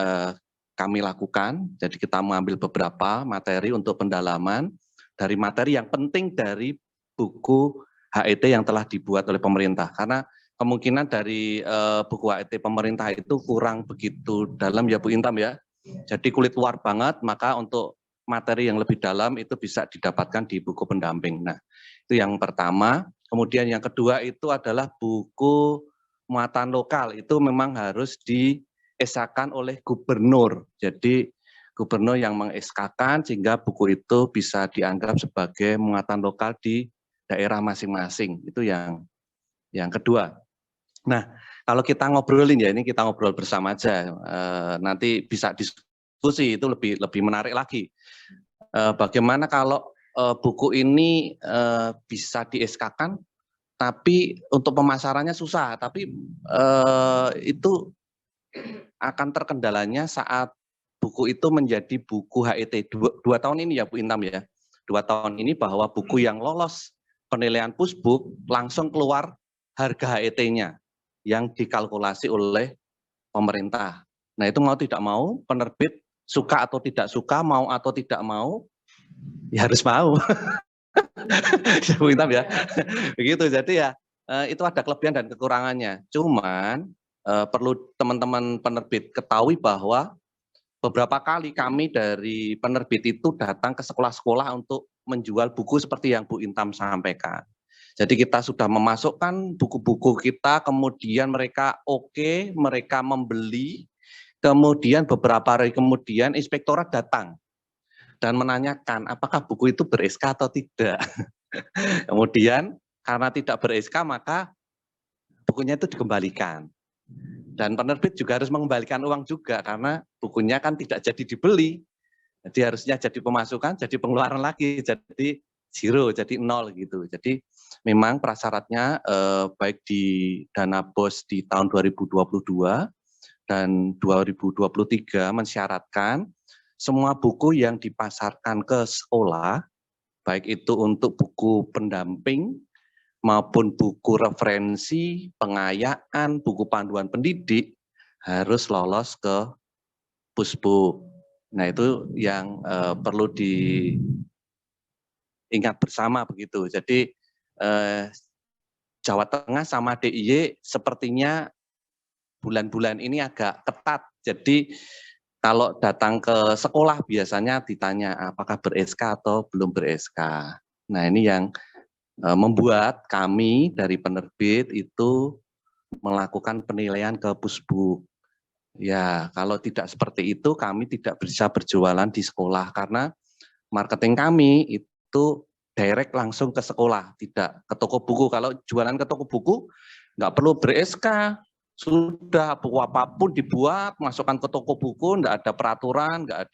kami lakukan. Jadi kita mengambil beberapa materi untuk pendalaman dari materi yang penting dari buku HET yang telah dibuat oleh pemerintah. Karena kemungkinan dari buku HET pemerintah itu kurang begitu dalam ya Bu Intam ya. Jadi kulit luar banget, maka untuk materi yang lebih dalam itu bisa didapatkan di buku pendamping. Nah, itu yang pertama. Kemudian yang kedua itu adalah buku muatan lokal, itu memang harus diesakan oleh gubernur. Jadi gubernur yang meng-SK-kan sehingga buku itu bisa dianggap sebagai muatan lokal di daerah masing-masing. Itu yang kedua. Nah, kalau kita ngobrolin ya, ini kita ngobrol bersama aja, nanti bisa diskusi, itu lebih menarik lagi. Bagaimana kalau buku ini bisa di-SK-kan, tapi untuk pemasarannya susah, tapi itu akan terkendalanya saat buku itu menjadi buku HET. Dua tahun ini ya Bu Intam ya, 2 tahun ini bahwa buku yang lolos penilaian Pusbuk langsung keluar harga HET-nya yang dikalkulasi oleh pemerintah. Nah itu mau tidak mau penerbit suka atau tidak suka, mau atau tidak mau, ya harus mau. Ya Bu Intam ya, begitu. Jadi ya itu ada kelebihan dan kekurangannya. Cuman perlu teman-teman penerbit ketahui bahwa beberapa kali kami dari penerbit itu datang ke sekolah-sekolah untuk menjual buku seperti yang Bu Intam sampaikan. Jadi kita sudah memasukkan buku-buku kita, kemudian mereka oke, mereka membeli, kemudian beberapa hari kemudian inspektorat datang dan menanyakan apakah buku itu ber-SK atau tidak. Kemudian karena tidak ber-SK maka bukunya itu dikembalikan. Dan penerbit juga harus mengembalikan uang juga karena bukunya kan tidak jadi dibeli. Jadi harusnya jadi pemasukan, jadi pengeluaran lagi, jadi zero, jadi nol gitu. Jadi memang prasyaratnya baik di dana BOS di tahun 2022 dan 2023 mensyaratkan semua buku yang dipasarkan ke sekolah, baik itu untuk buku pendamping maupun buku referensi, pengayaan, buku panduan pendidik harus lolos ke Pusbuk. Nah itu yang perlu diingat bersama begitu. Jadi Jawa Tengah sama DIY sepertinya bulan-bulan ini agak ketat. Jadi kalau datang ke sekolah biasanya ditanya apakah ber-SK atau belum ber-SK. Nah ini yang membuat kami dari penerbit itu melakukan penilaian ke Pusbuk. Ya, kalau tidak seperti itu kami tidak bisa berjualan di sekolah karena marketing kami itu direct langsung ke sekolah, tidak ke toko buku. Kalau jualan ke toko buku nggak perlu ber-SK, sudah buku apapun dibuat, masukkan ke toko buku, nggak ada peraturan, nggak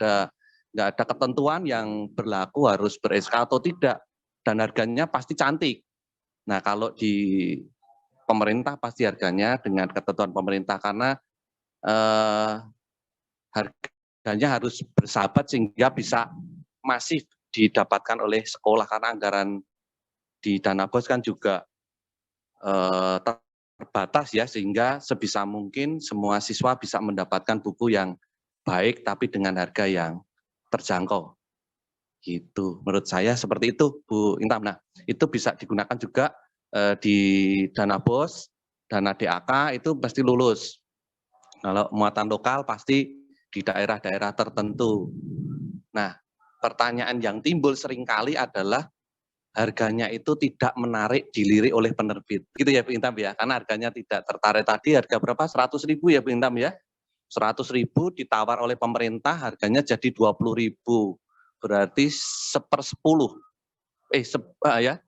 ada ketentuan yang berlaku harus ber-SK atau tidak. Dan harganya pasti cantik. Nah kalau di pemerintah pasti harganya dengan ketentuan pemerintah karena harganya harus bersahabat sehingga bisa masif didapatkan oleh sekolah karena anggaran di dana BOS kan juga terbatas ya sehingga sebisa mungkin semua siswa bisa mendapatkan buku yang baik tapi dengan harga yang terjangkau. Gitu. Menurut saya seperti itu, Bu Intam. Nah, itu bisa digunakan juga di dana BOS, dana DAK itu pasti lulus. Kalau muatan lokal pasti di daerah-daerah tertentu. Nah, pertanyaan yang timbul seringkali adalah harganya itu tidak menarik dilirik oleh penerbit. Gitu ya Bu Intam ya, karena harganya tidak tertarik tadi harga berapa? 100.000 ya Bu Intam ya. 100.000 ditawar oleh pemerintah harganya jadi 20.000. Berarti 1/10, ya,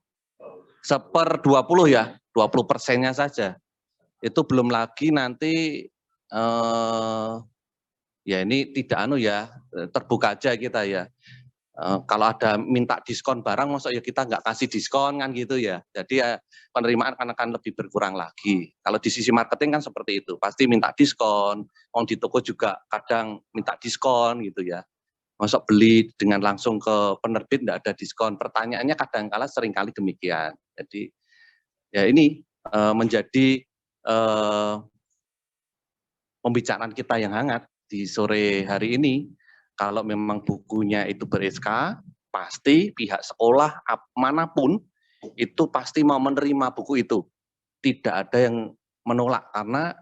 1/20 ya, 20%-nya saja. Itu belum lagi nanti, ya ini tidak terbuka aja kita ya. Kalau ada minta diskon barang, maksudnya ya kita nggak kasih diskon kan gitu ya. Jadi ya penerimaan akan lebih berkurang lagi. Kalau di sisi marketing kan seperti itu, pasti minta diskon. Orang di toko juga kadang minta diskon gitu ya. Masuk beli dengan langsung ke penerbit tidak ada diskon. Pertanyaannya kadang-kala seringkali demikian. Jadi ya ini menjadi pembicaraan kita yang hangat di sore hari ini. Kalau memang bukunya itu ber-SK, pasti pihak sekolah manapun itu pasti mau menerima buku itu. Tidak ada yang menolak karena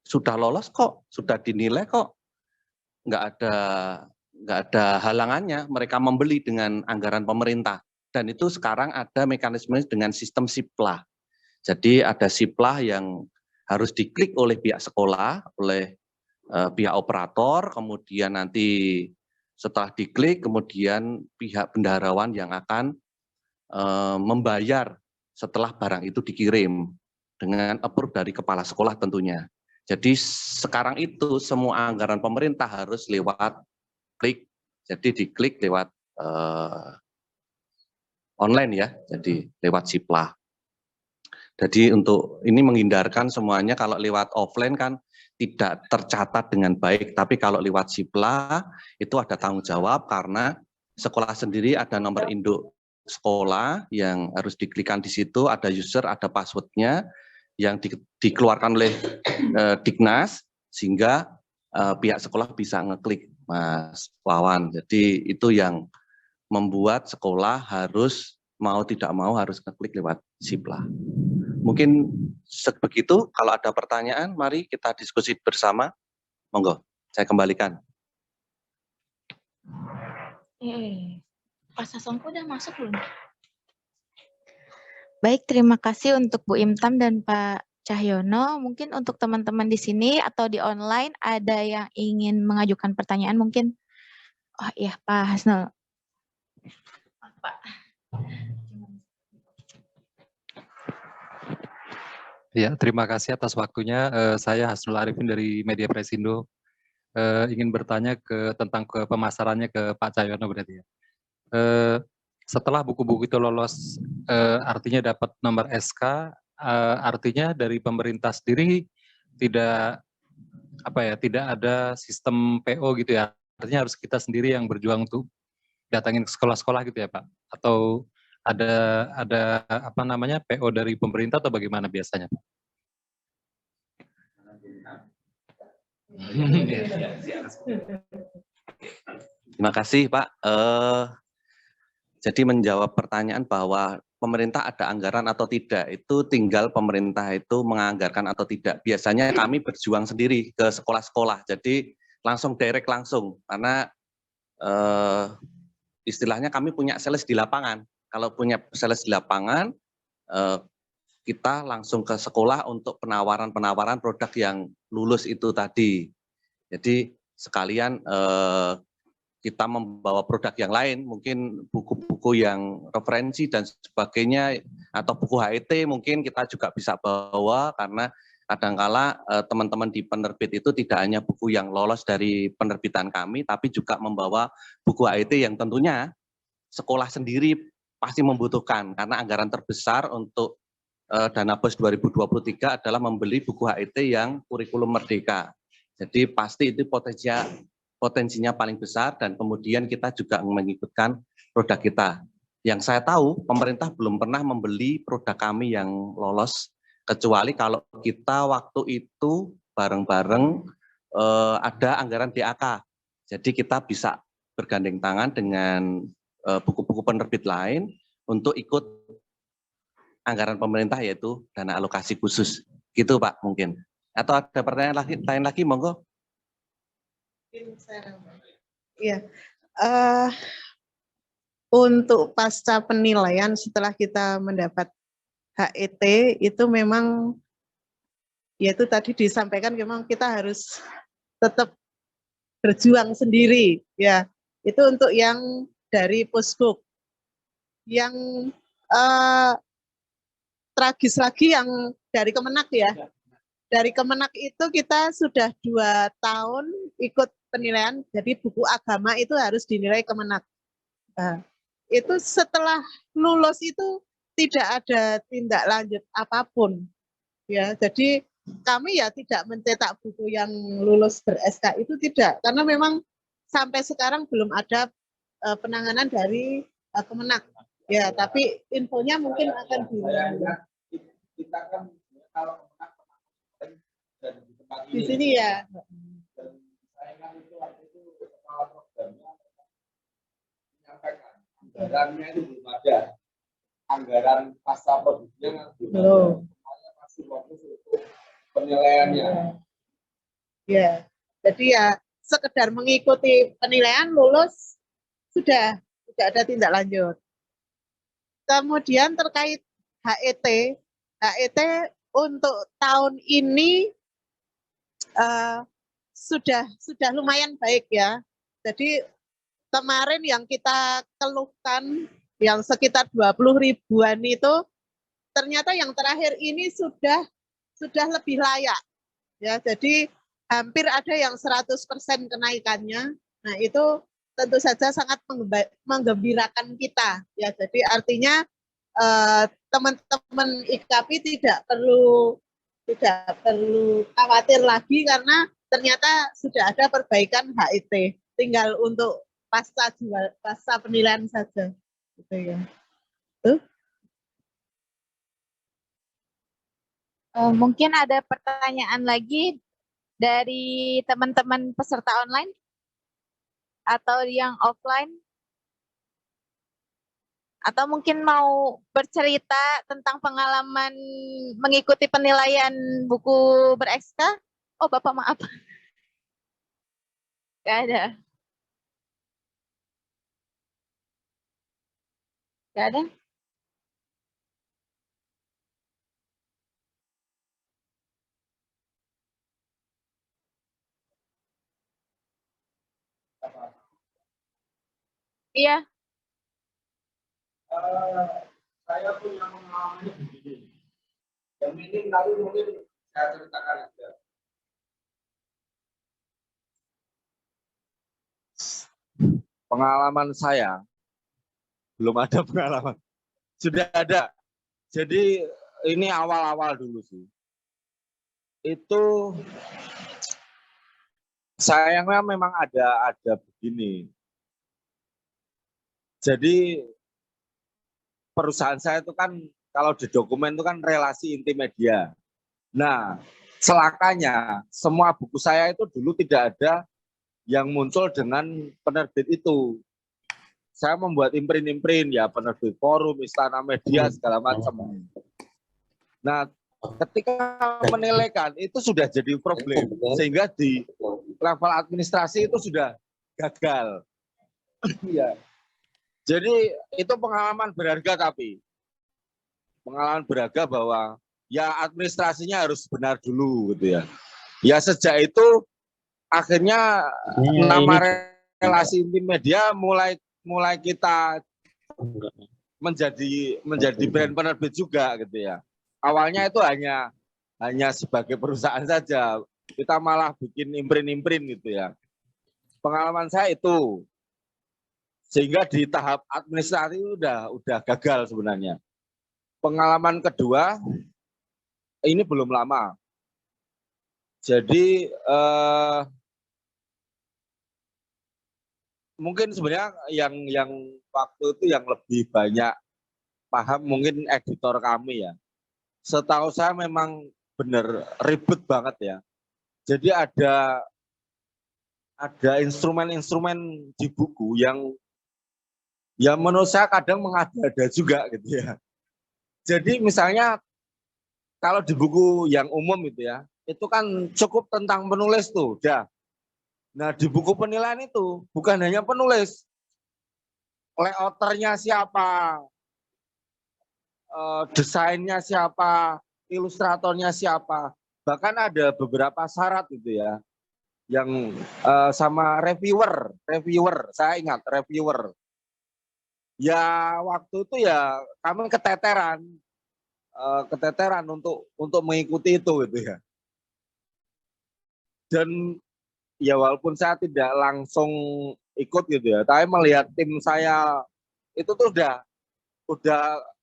sudah lolos kok, sudah dinilai kok. Nggak ada halangannya mereka membeli dengan anggaran pemerintah. Dan itu sekarang ada mekanisme dengan sistem SIPLA. Jadi ada SIPLA yang harus diklik oleh pihak sekolah, oleh pihak operator, kemudian nanti Setelah diklik, kemudian pihak bendaharawan yang akan membayar setelah barang itu dikirim dengan approve dari kepala sekolah tentunya. Jadi sekarang itu semua anggaran pemerintah harus lewat klik. Jadi diklik lewat online ya, jadi lewat Siplah. Jadi untuk ini menghindarkan semuanya kalau lewat offline kan tidak tercatat dengan baik, tapi kalau lewat Siplah itu ada tanggung jawab karena sekolah sendiri ada nomor induk sekolah yang harus diklikkan di situ, ada user, ada passwordnya yang dikeluarkan oleh Dignas sehingga pihak sekolah bisa ngeklik, Mas Wawan. Jadi itu yang membuat sekolah harus mau tidak mau harus ngeklik lewat Siplah. Mungkin sebegitu, kalau ada pertanyaan mari kita diskusi bersama. Monggo, saya kembalikan. Pak Sasongko udah masuk belum? Baik, terima kasih untuk Bu Imtam dan Pak Cahyono. Mungkin untuk teman-teman di sini atau di online ada yang ingin mengajukan pertanyaan mungkin. Oh iya, Pak Hasnul. Pak. Ya, terima kasih atas waktunya. Saya Hasnul Arifin dari Media Presindo. Ingin bertanya tentang pemasarannya ke Pak Cahyono berarti ya. Setelah buku-buku itu lolos, artinya dapat nomor SK, artinya dari pemerintah sendiri tidak tidak ada sistem PO gitu ya. Artinya harus kita sendiri yang berjuang untuk datangin ke sekolah-sekolah gitu ya Pak. Atau ada PO dari pemerintah atau bagaimana biasanya Pak? Terima kasih Pak. Jadi menjawab pertanyaan bahwa pemerintah ada anggaran atau tidak, itu tinggal pemerintah itu menganggarkan atau tidak. Biasanya kami berjuang sendiri ke sekolah-sekolah, jadi langsung direct langsung, karena istilahnya kami punya sales di lapangan. Kalau punya sales di lapangan, kita langsung ke sekolah untuk penawaran-penawaran produk yang lulus itu tadi. Jadi sekalian kita membawa produk yang lain, mungkin buku-buku yang referensi dan sebagainya, atau buku HET mungkin kita juga bisa bawa, karena kadangkala teman-teman di penerbit itu tidak hanya buku yang lolos dari penerbitan kami, tapi juga membawa buku HET yang tentunya sekolah sendiri pasti membutuhkan, karena anggaran terbesar untuk dana BOS 2023 adalah membeli buku HET yang kurikulum merdeka. Jadi pasti itu potensinya paling besar, dan kemudian kita juga mengikutkan produk kita. Yang saya tahu pemerintah belum pernah membeli produk kami yang lolos, kecuali kalau kita waktu itu bareng-bareng ada anggaran DAK. Jadi kita bisa bergandeng tangan dengan buku-buku penerbit lain untuk ikut anggaran pemerintah, yaitu dana alokasi khusus. Gitu Pak mungkin. Atau ada pertanyaan lain lagi, monggo. Iya. Untuk pasca penilaian setelah kita mendapat HET itu memang, yaitu tadi disampaikan memang kita harus tetap berjuang sendiri ya. Itu untuk yang dari Pusbuk. Yang tragis lagi yang dari Kemenak ya. Dari Kemenak itu kita sudah 2 tahun ikut penilaian, jadi buku agama itu harus dinilai Kemenak. Nah, itu setelah lulus itu tidak ada tindak lanjut apapun. Ya, jadi kami ya tidak mencetak buku yang lulus ber-SK itu tidak, karena memang sampai sekarang belum ada penanganan dari Kemenak. Ya, tapi infonya mungkin akan kita kan kalau di sini ya. Saya kan itu waktu itu kepala programnya menyampaikan anggarannya itu belum ada, anggaran pasca produksinya belum, masih fokus untuk penilaiannya. Ya, jadi ya sekedar mengikuti penilaian lulus sudah tidak ada tindak lanjut. Kemudian terkait HET untuk tahun ini sudah lumayan baik ya. Jadi kemarin yang kita keluhkan yang sekitar 20 ribuan itu ternyata yang terakhir ini sudah lebih layak ya. Jadi hampir ada yang 100% kenaikannya. Nah, itu tentu saja sangat menggembirakan kita ya. Jadi artinya teman-teman IKP tidak perlu khawatir lagi karena ternyata sudah ada perbaikan HIT. Tinggal untuk pasca penilaian saja. Gitu ya. Mungkin ada pertanyaan lagi dari teman-teman peserta online atau yang offline, atau mungkin mau bercerita tentang pengalaman mengikuti penilaian buku ber-SK. Oh, Bapak maaf. Gak ada. Gak ada. Iya. Saya punya pengalaman begini. Yang ini tadi mungkin saya ceritakan aja. Pengalaman saya belum ada pengalaman. Sudah ada. Jadi ini awal-awal dulu sih. Itu sayangnya memang ada begini. Jadi perusahaan saya itu kan kalau di dokumen itu kan relasi inti media. Nah, celakanya semua buku saya itu dulu tidak ada yang muncul dengan penerbit itu. Saya membuat imprint ya, penerbit Forum, Istana Media, segala macam. Nah, ketika menilaikan itu sudah jadi problem, sehingga di level administrasi itu sudah gagal. Iya. Jadi itu pengalaman berharga, tapi pengalaman berharga bahwa ya administrasinya harus benar dulu gitu ya. Ya sejak itu akhirnya nama relasi inti media mulai kita menjadi brand penerbit juga gitu ya. Awalnya itu hanya sebagai perusahaan saja. Kita malah bikin imprint gitu ya. Pengalaman saya itu. Sehingga di tahap administrasi udah gagal sebenarnya. Pengalaman kedua ini belum lama. Jadi mungkin sebenarnya yang waktu itu yang lebih banyak paham mungkin editor kami ya. Setahu saya memang benar ribet banget ya. Jadi ada instrumen-instrumen di buku yang menurut saya kadang mengada-ada juga gitu ya. Jadi misalnya kalau di buku yang umum itu ya, itu kan cukup tentang penulis tuh, udah. Nah di buku penilaian itu bukan hanya penulis, layouternya siapa, desainnya siapa, ilustratornya siapa, bahkan ada beberapa syarat gitu ya, yang sama reviewer, saya ingat reviewer. Ya waktu itu ya kami keteteran untuk mengikuti itu gitu ya. Dan ya walaupun saya tidak langsung ikut gitu ya, tapi melihat tim saya itu tuh udah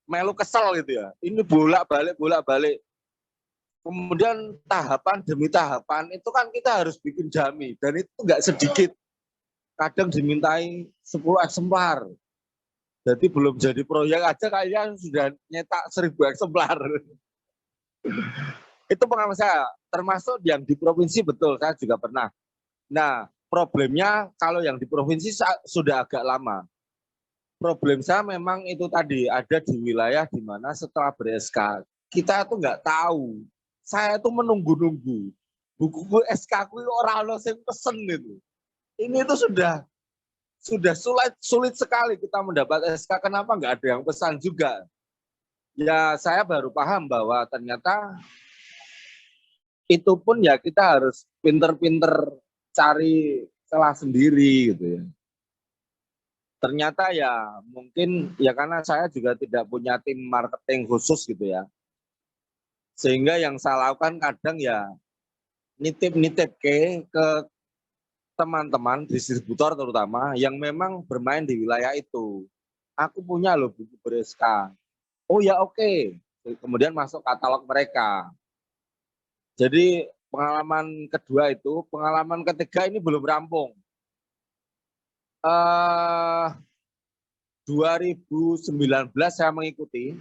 melu kesel gitu ya. Ini bolak-balik. Kemudian tahapan demi tahapan itu kan kita harus bikin dummy dan itu nggak sedikit. Kadang dimintai 10 eksemplar. Jadi belum jadi proyek aja kayaknya sudah nyetak 1000 eksemplar. Itu pengalaman saya, termasuk yang di provinsi betul, saya juga pernah. Nah, problemnya kalau yang di provinsi sudah agak lama. Problem saya memang itu tadi, ada di wilayah di mana setelah ber-SK, kita tuh nggak tahu. Saya tuh menunggu-nunggu. Buku SK ku orang yang pesen gitu. Ini tuh sudah sulit sekali kita mendapat SK. Kenapa nggak ada yang pesan juga? Ya saya baru paham bahwa ternyata itu pun ya kita harus pinter-pinter cari celah sendiri gitu ya. ternyata ya mungkin ya karena saya juga tidak punya tim marketing khusus gitu ya. Sehingga yang saya lakukan kadang ya nitip-nitip ke teman-teman distributor terutama yang memang bermain di wilayah itu. Aku punya loh buku ber-SK. Oh ya oke. Kemudian masuk katalog mereka. Jadi pengalaman kedua itu, pengalaman ketiga ini belum rampung. 2019 saya mengikuti.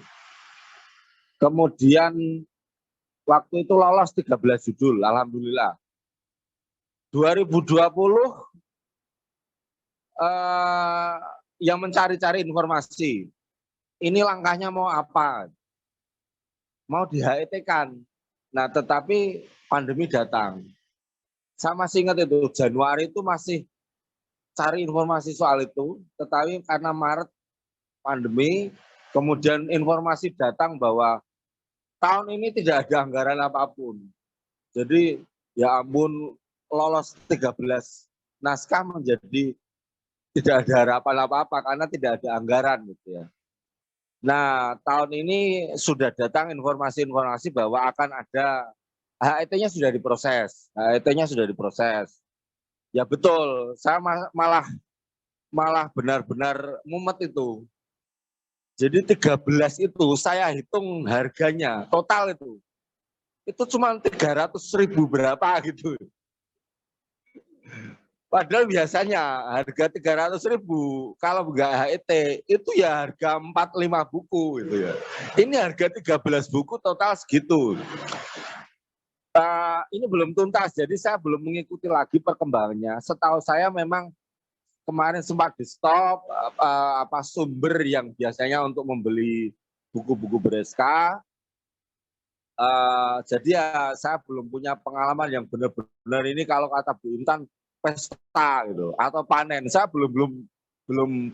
Kemudian waktu itu lolos 13 judul, alhamdulillah. 2020 yang mencari-cari informasi. Ini langkahnya mau apa? Mau di-HET-kan. Nah, tetapi pandemi datang. Saya masih ingat itu, Januari itu masih cari informasi soal itu, tetapi karena Maret pandemi, kemudian informasi datang bahwa tahun ini tidak ada anggaran apapun. Jadi, ya ampun, lolos 13 naskah menjadi tidak ada harapan apa-apa karena tidak ada anggaran gitu ya. Nah, tahun ini sudah datang informasi-informasi bahwa akan ada HET-nya sudah diproses. HET-nya sudah diproses. Ya betul, saya malah benar-benar mumet itu. Jadi 13 itu saya hitung harganya total itu cuma 300.000 berapa gitu. Padahal biasanya harga 300.000 kalau enggak HET itu ya harga 4-5 buku gitu ya. Ini harga 13 buku total segitu. Ini belum tuntas, jadi saya belum mengikuti lagi perkembangannya. Setahu saya memang kemarin sempat di stop sumber yang biasanya untuk membeli buku-buku ber-SK. Jadi ya saya belum punya pengalaman yang benar-benar ini kalau kata Bu Intan pesta gitu atau panen. Saya belum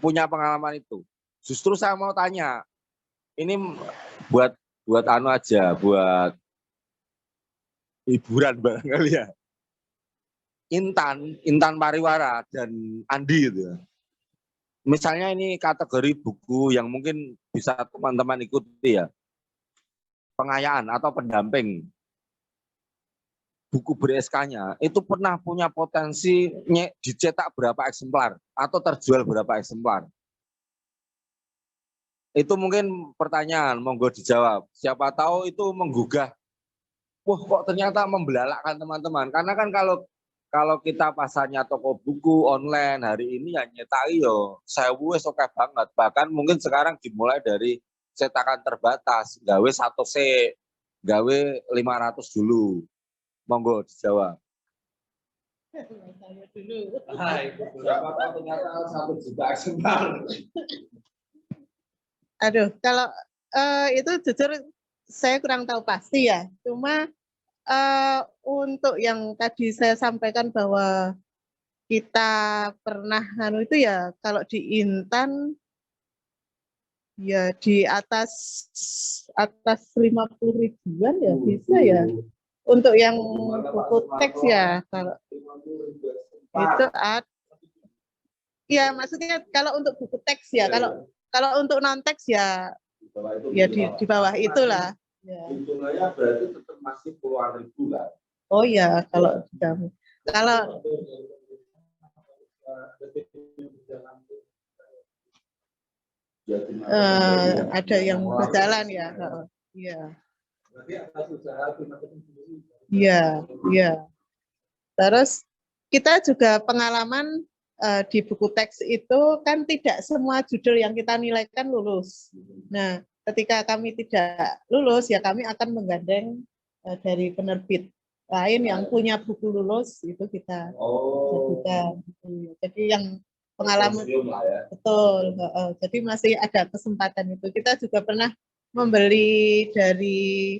punya pengalaman itu. Justru saya mau tanya, ini buat anu aja, buat hiburan barangkali ya. Intan Pariwara dan Andi gitu ya. Misalnya ini kategori buku yang mungkin bisa teman-teman ikuti ya. Pengayaan atau pendamping. Buku ber-SK-nya itu pernah punya potensi dicetak berapa eksemplar atau terjual berapa eksemplar. Itu mungkin pertanyaan, monggo dijawab. Siapa tahu itu menggugah, wah kok ternyata membelalakkan teman-teman. Karena kan kalau kita pasarnya toko buku online hari ini ya nyetaki yo 1000 wis oke banget. Bahkan mungkin sekarang dimulai dari cetakan terbatas, gawe 1 C, gawe 500 dulu. Monggo dijawab. Saya dulu. Siapa tahu ternyata 1 juta eksemplar. Aduh, kalau itu jujur saya kurang tahu pasti ya. Cuma untuk yang tadi saya sampaikan bahwa kita pernah itu ya kalau di Intan ya di atas 50.000-an ya bisa ya. Untuk yang buku teks ya kalau itu ya maksudnya kalau untuk buku teks ya kalau untuk non teks ya di bawah itulah. Ya. Hitungannya berarti tetap masih puluhan ribu lah. Oh ya kalau ada yang berjalan ya. Iya. Iya. Terus kita juga pengalaman di buku teks itu kan tidak semua judul yang kita nilaikan lulus. Nah, ketika kami tidak lulus ya kami akan menggandeng dari penerbit lain yang punya buku lulus itu kita jadikan. Jadi yang pengalaman betul. Jadi masih ada kesempatan itu. Kita juga pernah membeli dari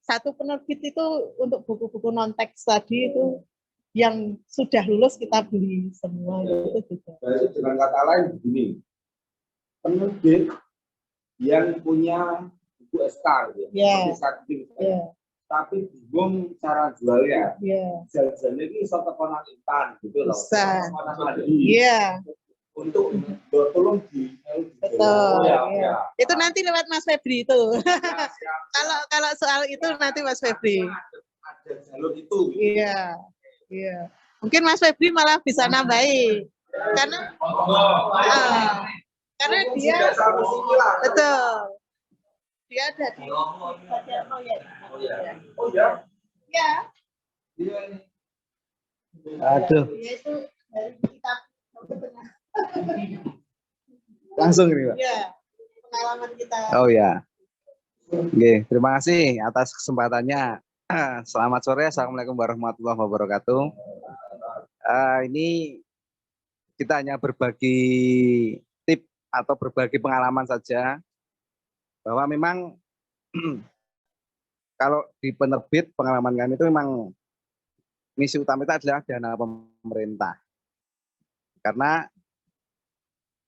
satu penerbit itu untuk buku-buku non teks tadi itu yang sudah lulus kita beli semua itu juga. Berarti dengan kata lain begini, penerbit yang punya buku SK gitu ya, tapi bingung cara jualnya. Jualnya ini soal tekonan Intan gitu loh. Iya. untuk tolong di Betul. ya, Iya. Itu nanti lewat Mas Febri itu. Kalau soal itu nanti Mas Febri. ada jalur itu. Iya. Iya. Mungkin Mas Febri malah bisa nambahi. Karena dia betul. Dia ada di bagian proyek. Oh ya. Ya. Aduh, Dia itu dari kitab langsung ini, Pak. ya, pengalaman kita. Oh ya. Oke, terima kasih atas kesempatannya. Selamat sore, Assalamualaikum warahmatullahi wabarakatuh. Ini kita hanya berbagi tip atau berbagi pengalaman saja, bahwa memang kalau di penerbit pengalaman kami itu memang misi utama itu adalah dana pemerintah. Karena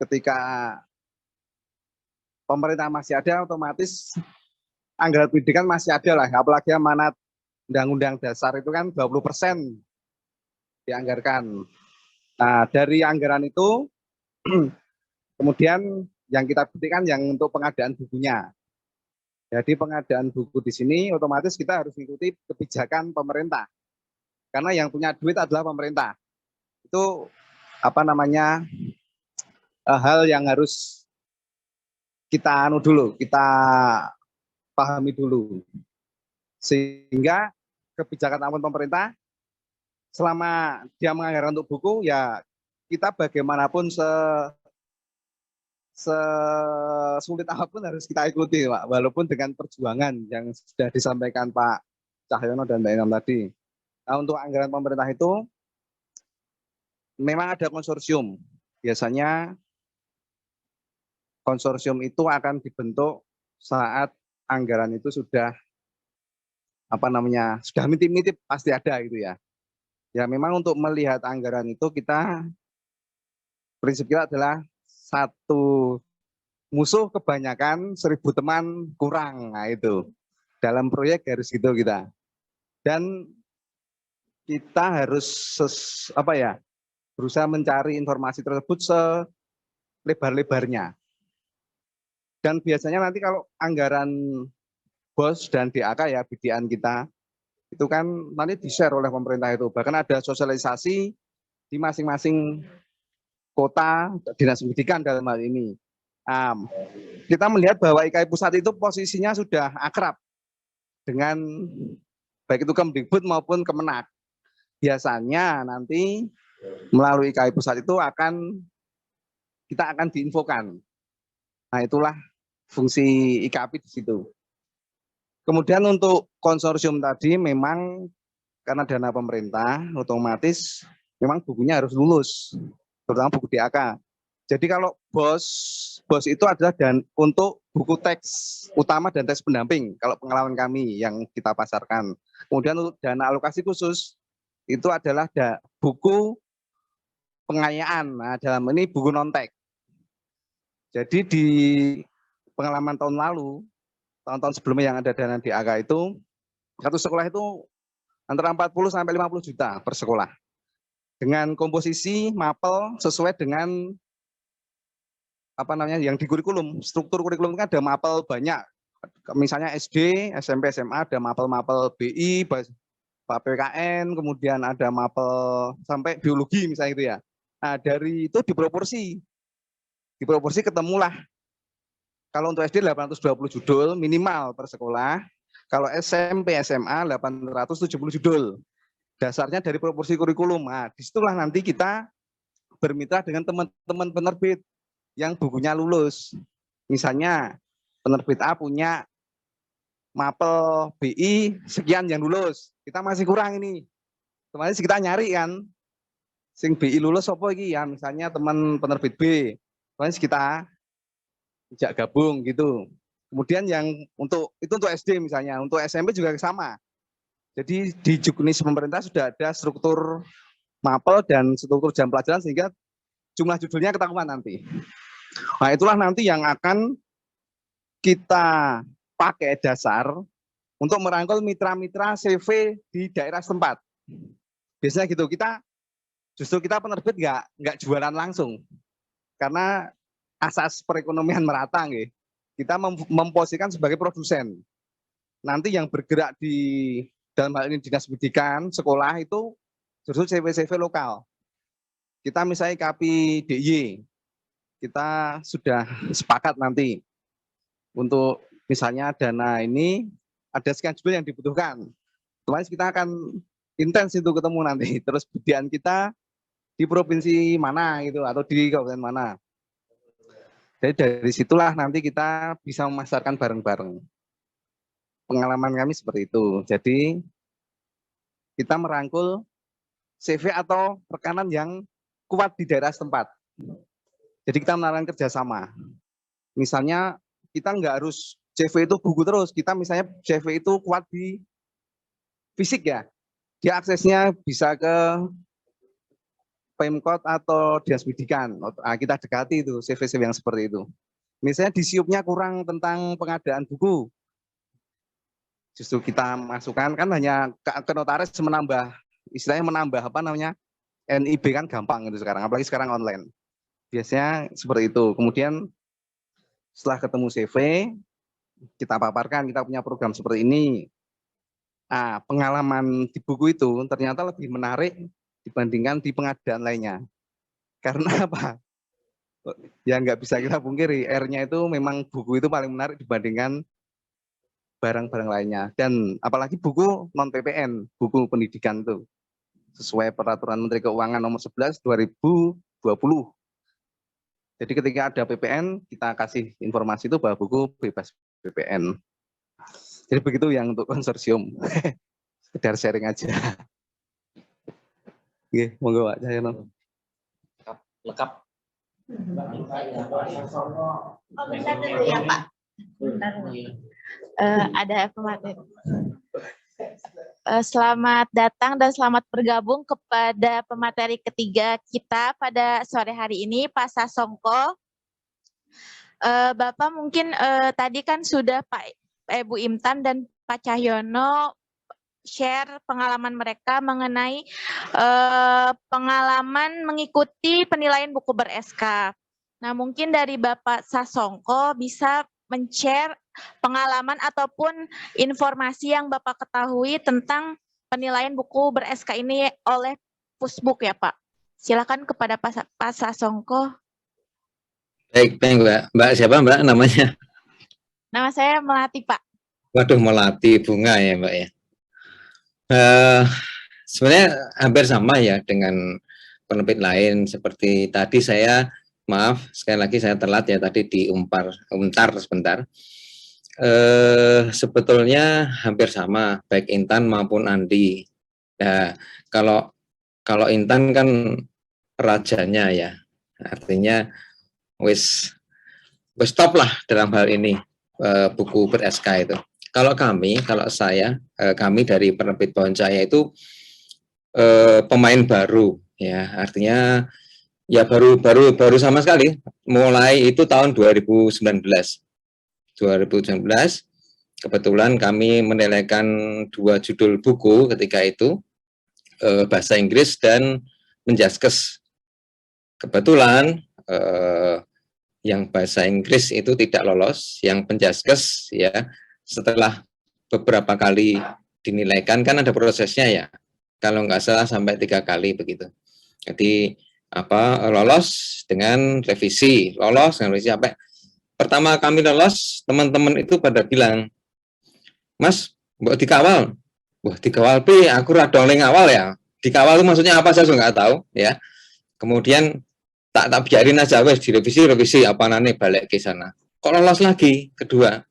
ketika pemerintah masih ada, otomatis anggaran pendidikan masih ada lah. Apalagi amanat Undang-Undang Dasar itu kan 20% dianggarkan. Nah, dari anggaran itu, kemudian yang kita buktikan yang untuk pengadaan bukunya. Jadi pengadaan buku di sini otomatis kita harus mengikuti kebijakan pemerintah. Karena yang punya duit adalah pemerintah. Itu apa namanya, hal yang harus kita kita pahami dulu. Sehingga kebijakan apapun pemerintah, selama dia menganggarkan untuk buku, ya kita bagaimanapun sesulit apapun harus kita ikuti, Pak. Walaupun dengan perjuangan yang sudah disampaikan Pak Cahyono dan Mbak Inam tadi. Nah, untuk anggaran pemerintah itu memang ada konsorsium. Biasanya konsorsium itu akan dibentuk saat anggaran itu sudah sudah mitip-mitip, pasti ada gitu ya. Ya memang untuk melihat anggaran itu prinsip kita adalah satu musuh kebanyakan, 1000 teman kurang. Nah itu dalam proyek harus gitu kita. Dan kita harus berusaha mencari informasi tersebut selebar-lebarnya. Dan biasanya nanti kalau anggaran BOS dan DAK ya, bidian kita, itu kan nanti di-share oleh pemerintah itu. Bahkan ada sosialisasi di masing-masing kota, dinas pendidikan dalam hal ini. Kita melihat bahwa IKI pusat itu posisinya sudah akrab dengan baik itu Kemdikbud maupun Kemenak. Biasanya nanti melalui IKI pusat itu kita akan diinfokan. Nah, itulah fungsi IKP di situ. Kemudian untuk konsorsium tadi memang karena dana pemerintah, otomatis memang bukunya harus lulus, terutama buku DAK. Jadi kalau BOS itu adalah untuk buku teks utama dan teks pendamping, kalau pengalaman kami yang kita pasarkan. Kemudian untuk dana alokasi khusus, itu adalah buku pengayaan. Nah, dalam ini buku non-teks. Jadi di pengalaman tahun lalu, tahun-tahun sebelumnya yang ada dana DAK itu, satu sekolah itu antara 40 sampai 50 juta per sekolah. Dengan komposisi mapel sesuai dengan yang di kurikulum. Struktur kurikulum kan ada mapel banyak. Misalnya SD, SMP, SMA ada mapel-mapel BI, PKN, kemudian ada mapel sampai biologi misalnya gitu ya. Nah, dari itu diproporsi ketemulah. Kalau untuk SD 820 judul minimal per sekolah. Kalau SMP, SMA 870 judul. Dasarnya dari proporsi kurikulum. Nah, disitulah nanti kita bermitra dengan teman-teman penerbit yang bukunya lulus. Misalnya penerbit A punya mapel BI sekian yang lulus. Kita masih kurang ini. Kemarin kita nyari kan. Sing BI lulus apa iki ya? Misalnya teman penerbit B. Kemarin kita ajak gabung gitu. Kemudian yang untuk SD misalnya, untuk SMP juga sama. Jadi di Juknis pemerintah sudah ada struktur mapel dan struktur jam pelajaran sehingga jumlah judulnya ketahuan nanti. Nah, itulah nanti yang akan kita pakai dasar untuk merangkul mitra-mitra CV di daerah setempat. Biasanya gitu, kita penerbit nggak jualan langsung. karena asas perekonomian merata nggih. Kita memposisikan sebagai produsen. Nanti yang bergerak di dalam hal ini dinas pendidikan, sekolah itu justru CV-CV lokal. Kita misalnya KPDY, kita sudah sepakat nanti untuk misalnya dana ini ada schedule yang dibutuhkan. Otomatis kita akan intens itu ketemu nanti. Terus bidian kita di provinsi mana gitu atau di kabupaten mana. Jadi dari situlah nanti kita bisa memasarkan bareng-bareng. Pengalaman kami seperti itu. Jadi kita merangkul CV atau rekanan yang kuat di daerah setempat. Jadi kita menawarkan kerjasama. Misalnya kita nggak harus CV itu buku terus. Kita misalnya CV itu kuat di fisik ya. Dia aksesnya bisa ke Pemkot atau Dinas Pendidikan. Kita dekati itu CV-CV yang seperti itu. Misalnya di SIUP-nya kurang tentang pengadaan buku. Justru kita masukkan, kan hanya ke notaris menambah, istilahnya menambah apa namanya, NIB kan gampang itu sekarang, apalagi sekarang online. Biasanya seperti itu. Kemudian setelah ketemu CV, kita paparkan, kita punya program seperti ini. Nah, pengalaman di buku itu ternyata lebih menarik dibandingkan di pengadaan lainnya. Karena apa? Ya nggak bisa kita pungkiri, R-nya itu memang buku itu paling menarik dibandingkan barang-barang lainnya. Dan apalagi buku non-PPN, buku pendidikan itu. Sesuai Peraturan Menteri Keuangan nomor 11 2020. Jadi ketika ada PPN, kita kasih informasi itu bahwa buku bebas PPN. Jadi begitu yang untuk konsorsium. Sekedar sharing aja. Oke, monggo Pak Cahyono. Lengkap. Bentar dulu ya Pak. Bentar dulu. Ada pemateri. Selamat datang dan selamat bergabung kepada pemateri ketiga kita pada sore hari ini, Pak Sasongko. Bapak mungkin tadi kan sudah Pak Ibu Imtan dan Pak Cahyono share pengalaman mereka mengenai pengalaman mengikuti penilaian buku ber-SK. Nah, mungkin dari Bapak Sasongko bisa men-share pengalaman ataupun informasi yang Bapak ketahui tentang penilaian buku ber-SK ini oleh Pusbuk ya Pak. Silakan kepada Pak Sasongko. Baik, Mbak. Mbak siapa Mbak namanya? Nama saya Melati Pak. Waduh, Melati Bunga ya Mbak ya. Sebenarnya hampir sama ya dengan penerbit lain. Seperti tadi saya, maaf sekali lagi saya telat ya tadi diuntar sebentar. Sebetulnya hampir sama baik Intan maupun Andi. Nah, kalau Intan kan rajanya ya, artinya wis stop lah dalam hal ini buku ber-SK itu. Kalau kami dari penerbit Pohon Cahaya itu pemain baru ya, artinya ya baru sama sekali, mulai itu tahun 2019 kebetulan kami menilaikan 2 judul buku ketika itu, bahasa Inggris dan Menjaskes. Kebetulan yang bahasa Inggris itu tidak lolos, yang Menjaskes ya setelah beberapa kali dinilaikan, kan ada prosesnya ya, kalau nggak salah sampai 3 kali begitu. Jadi lolos dengan revisi, sampai pertama kami lolos, teman-teman itu pada bilang, Mas, mbok dikawal. Wah, dikawal pi, aku radong ling awal ya. Dikawal itu maksudnya apa saya juga nggak tahu ya. Kemudian tak biarin aja wes direvisi apa nane balik ke sana. Kok lolos lagi kedua?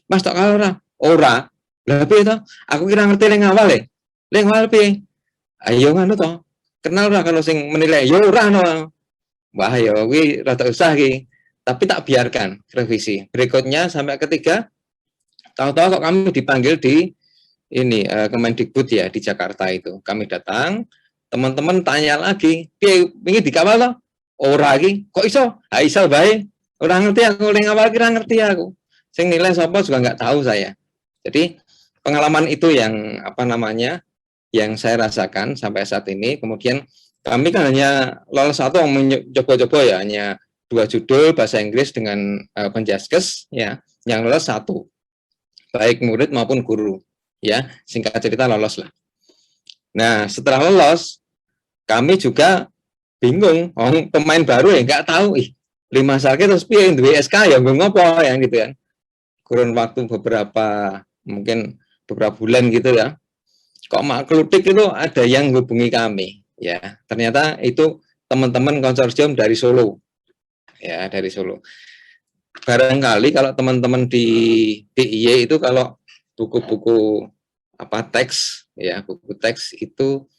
Mas tak kalah ora. Lah piye to? Aku kira ngerti ning awal ya. Ning awal piye? Ayo ngono to. Kenal ora kalau sing menilai yo ora no. Wah ya kuwi rada usah iki. Tapi tak biarkan revisi. Berikutnya sampai ketiga, tahu-tahu kok kami dipanggil di ini Kemendikbud ya di Jakarta itu. Kami datang, teman-teman tanya lagi, piye wingi dikawal to? Ora iki. Kok iso? Ha iso bae. Ora ngerti aku ning awal kira ngerti aku. Sing nilai sapa juga nggak tahu saya. Jadi pengalaman itu yang yang saya rasakan sampai saat ini. Kemudian kami kan hanya lolos satu mencoba-coba ya, hanya 2 judul bahasa Inggris dengan Penjaskes ya, yang lolos 1, baik murid maupun guru ya, singkat cerita lolos lah. Nah setelah lolos kami juga bingung, pemain baru ya nggak tahu, 5 salke terus piye duwe SK ya ngopo ya gitu kan. Kurun waktu mungkin beberapa bulan gitu ya, kok Maklutik itu ada yang hubungi kami ya, ternyata itu teman-teman konsorsium dari Solo ya, dari Solo. Barangkali kalau teman-teman di DIY itu kalau buku-buku teks ya, buku teks itu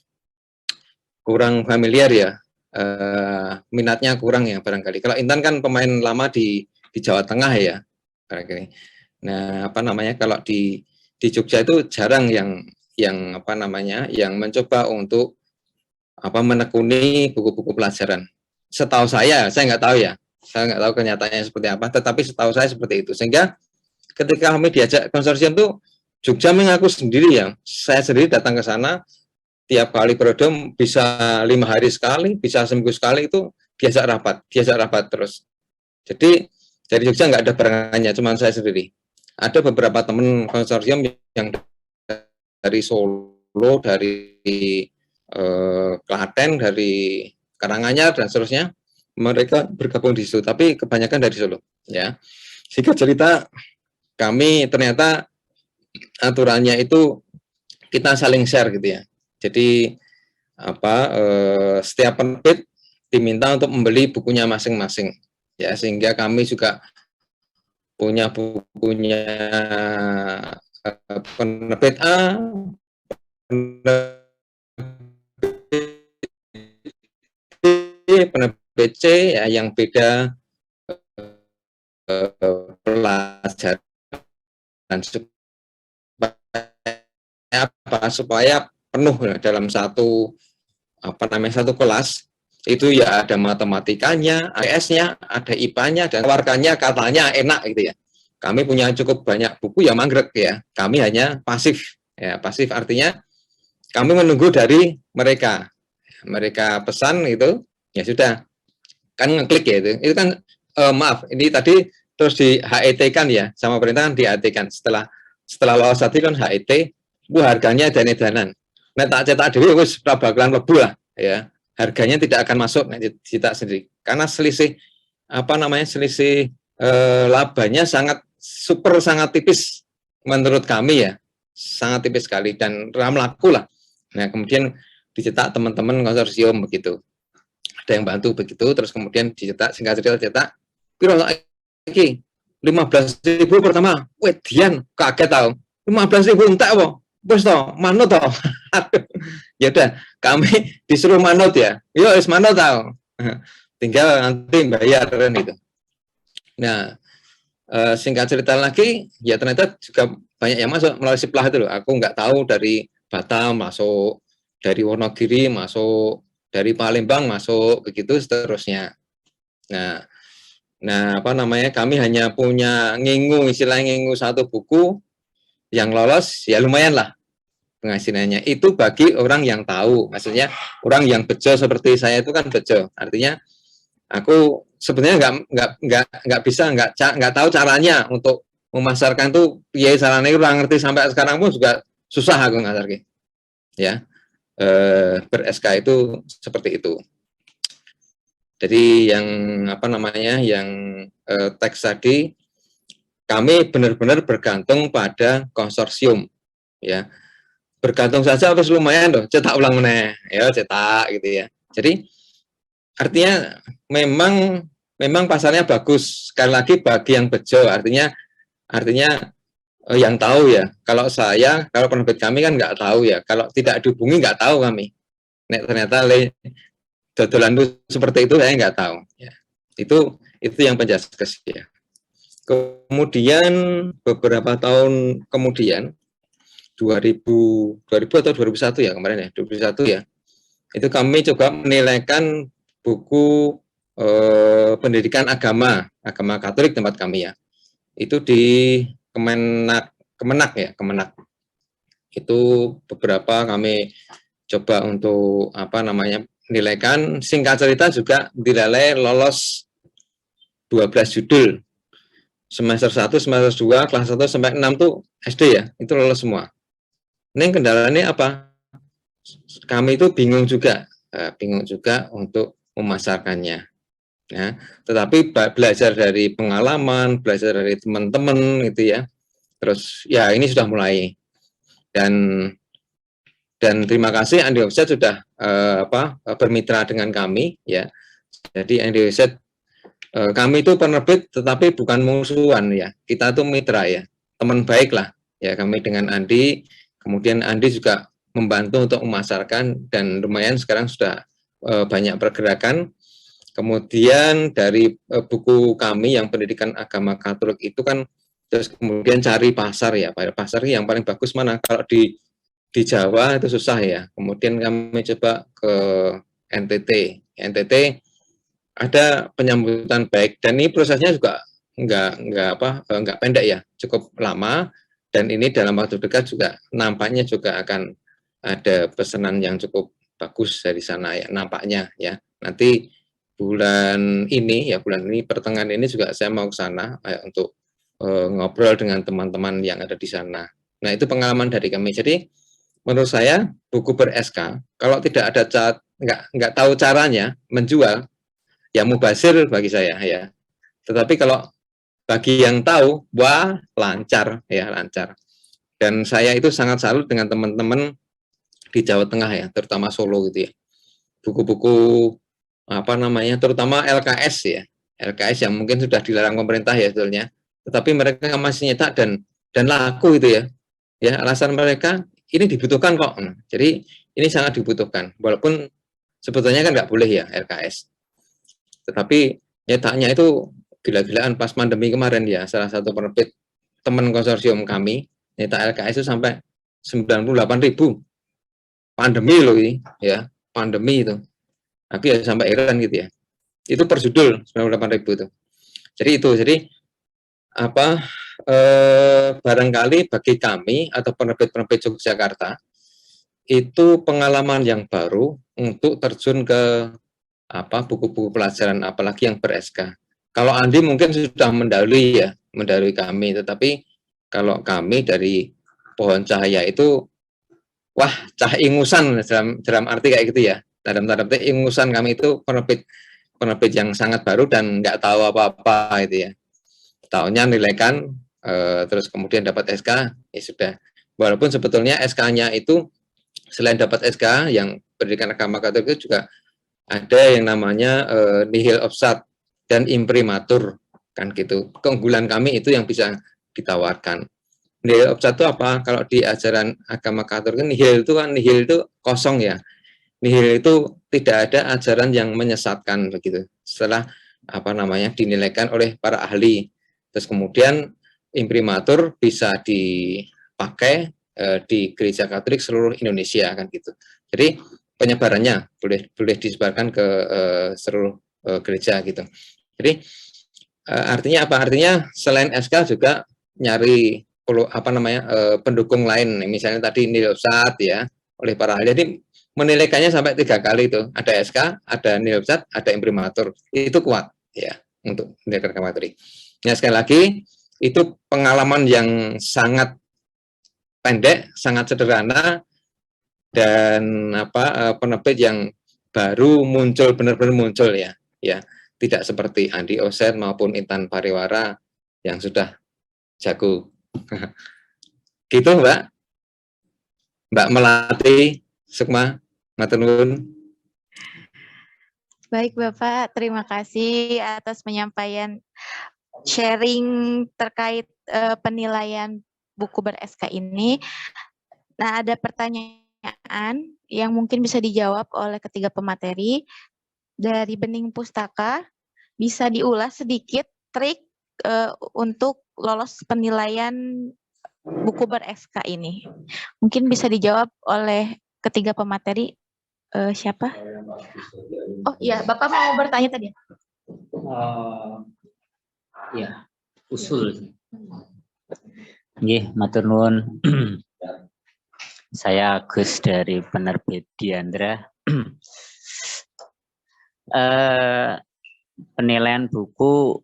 kurang familiar ya, minatnya kurang ya barangkali. Kalau Intan kan pemain lama di Jawa Tengah ya barangkali. Nah kalau di Jogja itu jarang yang mencoba untuk menekuni buku-buku pelajaran. Setahu saya nggak tahu ya, saya nggak tahu kenyataannya seperti apa, tetapi setahu saya seperti itu. Sehingga ketika kami diajak konsorsium tuh, Jogja mengaku sendiri ya, saya sendiri datang ke sana tiap kali periode, bisa 5 hari sekali, bisa seminggu sekali, itu diajak rapat terus. Jadi dari Jogja nggak ada barengannya, cuma saya sendiri. Ada beberapa teman konsorsium yang dari Solo, dari Klaten, dari Karanganyar dan seterusnya, mereka bergabung di situ, tapi kebanyakan dari Solo ya. Singkat cerita, kami ternyata aturannya itu kita saling share gitu ya. Jadi setiap penerbit diminta untuk membeli bukunya masing-masing ya, sehingga kami juga punya bukunya penerbit A, penerbit C ya, yang beda pelajaran supaya penuh dalam satu kelas itu ya, ada matematikanya, AS-nya, ada IPA-nya, dan warganya katanya enak gitu ya. Kami punya cukup banyak buku ya, manggrek ya. Kami hanya pasif ya, pasif artinya kami menunggu dari mereka. Mereka pesan itu ya sudah, kan ngeklik ya itu. Itu kan maaf, ini tadi terus di HET kan ya, sama pemerintah kan di HET kan. Setelah lolos tadi kan HET, harganya edan-edanan. Nah tak cetak dhewe wis bakalan mlebu lah ya. Harganya tidak akan masuk cetak sendiri. Karena selisih selisih labanya sangat tipis menurut kami ya. Sangat tipis sekali dan laku lah. Nah, kemudian dicetak teman-teman konsorsium begitu. Ada yang bantu begitu, terus kemudian dicetak, singkat cerita cetak piro iki 15.000 pertama. Weh, Dian kaget tau. 15.000 entek apa? Wes toh, manut toh. Ya udah, kami disuruh manut ya. Yo wis manut tau. Tinggal nanti bayar kan itu. Nah, singkat cerita lagi, ya ternyata juga banyak yang masuk melalui Siplah itu loh. Aku nggak tahu dari Batam masuk, dari Wonogiri masuk, dari Palembang masuk, begitu seterusnya. Nah kami hanya punya istilahnya ngingu 1 buku yang lolos, ya lumayan lah penghasilannya. Itu bagi orang yang tahu, maksudnya orang yang bejo seperti saya itu kan bejo. Artinya aku sebenarnya nggak tahu caranya untuk memasarkan tuh, ya caranya kurang ngerti, sampai sekarang pun juga susah aku ngasarke. Ya, ber-SK itu seperti itu. Jadi yang yang teks tadi, kami benar-benar bergantung pada konsorsium, ya. Bergantung saja harus lumayan loh, cetak ulang meneh, ya cetak gitu ya. Jadi artinya memang pasarnya bagus. Sekali lagi bagi yang bejo, artinya yang tahu ya. Kalau penerbit kami kan nggak tahu ya. Kalau tidak dihubungi nggak tahu kami. Nek ternyata dodolan itu seperti itu, saya nggak tahu. Ya. Itu yang Penjaskes ya. Kemudian beberapa tahun kemudian, 2000 atau 2001 ya kemarin ya, 2001 ya. Itu kami coba menilaikan buku pendidikan agama Katolik tempat kami ya. Itu di Kemenak ya, Kemenak. Itu beberapa kami coba untuk menilaikan, singkat cerita juga dinilai lolos 12 judul. Semester 1, semester 2, kelas 1 sampai 6 tuh SD ya, itu lolos semua. Ini kendalanya apa? Kami itu bingung juga untuk memasarkannya. Ya, tetapi belajar dari pengalaman, belajar dari teman-teman gitu ya. Terus ya ini sudah mulai. Dan terima kasih Andi Offset sudah bermitra dengan kami ya. Jadi Andi Offset kami itu penerbit tetapi bukan musuhan ya. Kita itu mitra ya. Teman baik lah ya kami dengan Andi. Kemudian Andi juga membantu untuk memasarkan dan lumayan sekarang sudah banyak pergerakan. Kemudian dari buku kami yang pendidikan agama Katolik itu kan terus kemudian cari pasar ya. Pasar yang paling bagus mana? Kalau di Jawa itu susah ya. Kemudian kami coba ke NTT. NTT ada penyambutan baik dan ini prosesnya juga enggak pendek ya, cukup lama dan ini dalam waktu dekat juga nampaknya juga akan ada pesanan yang cukup bagus dari sana ya nampaknya ya. Nanti bulan ini pertengahan ini juga saya mau ke sana untuk ngobrol dengan teman-teman yang ada di sana. Nah, itu pengalaman dari kami. Jadi menurut saya buku ber-SK kalau tidak ada nggak tahu caranya menjual ya mubazir bagi saya ya. Tetapi kalau bagi yang tahu, wah lancar ya lancar. Dan saya itu sangat salut dengan teman-teman di Jawa Tengah ya, terutama Solo gitu ya. Buku-buku terutama LKS ya, LKS yang mungkin sudah dilarang pemerintah ya sebetulnya. Tetapi mereka masih nyetak dan laku itu ya. Ya alasan mereka ini dibutuhkan kok. Jadi ini sangat dibutuhkan. Walaupun sebetulnya kan nggak boleh ya LKS. Tetapi nyetaknya itu gila-gilaan pas pandemi kemarin ya, salah satu penerbit teman konsorsium kami, nyetak LKS itu sampai 98.000. Pandemi loh ini, ya, pandemi itu. Aku ya sampai heran gitu ya. Itu per judul 98.000 itu. Jadi barangkali bagi kami atau penerbit-penerbit Yogyakarta itu pengalaman yang baru untuk terjun ke buku-buku pelajaran apalagi yang ber-SK. Kalau Andi mungkin sudah mendahului kami, tetapi kalau kami dari Pohon Cahaya itu wah cah ingusan dalam arti kayak gitu ya. Dalam tanda petik ingusan kami itu penerbit yang sangat baru dan nggak tahu apa-apa itu ya. Taunya nilaikan terus kemudian dapat SK ya sudah. Walaupun sebetulnya SK-nya itu selain dapat SK yang pendidikan agama Katolik itu juga ada yang namanya nihil obstat dan imprimatur kan gitu. Keunggulan kami itu yang bisa ditawarkan. Nihil obstat itu apa? Kalau di ajaran agama Katolik nihil itu kosong ya. Nihil itu tidak ada ajaran yang menyesatkan begitu. Setelah dinilaikan oleh para ahli. Terus kemudian imprimatur bisa dipakai di gereja Katolik seluruh Indonesia kan gitu. Jadi penyebarannya boleh disebarkan ke seluruh gereja gitu. Jadi artinya apa? Artinya selain SK juga nyari pendukung lain. Misalnya tadi nilai obstat ya oleh para ahli. Jadi menilaikannya sampai 3 kali itu. Ada SK, ada nilai obstat, ada imprimatur. Itu kuat ya untuk menilai materi. Nah sekali lagi itu pengalaman yang sangat pendek, sangat sederhana. Dan penerbit yang baru muncul benar-benar muncul ya tidak seperti Andi Offset maupun Intan Pariwara yang sudah jago gitu Mbak Melati Sukma matur nuwun. Baik Bapak, terima kasih atas penyampaian sharing terkait penilaian buku ber-SK ini. Nah, ada pertanyaan yang mungkin bisa dijawab oleh ketiga pemateri. Dari Bening Pustaka, bisa diulas sedikit trik untuk lolos penilaian buku ber-SK ini. Mungkin bisa dijawab oleh ketiga pemateri. Siapa? Oh iya, Bapak mau bertanya tadi. Ya, usul. Nggih, matur nuwun. Saya Gus dari penerbit Diandra. Penilaian buku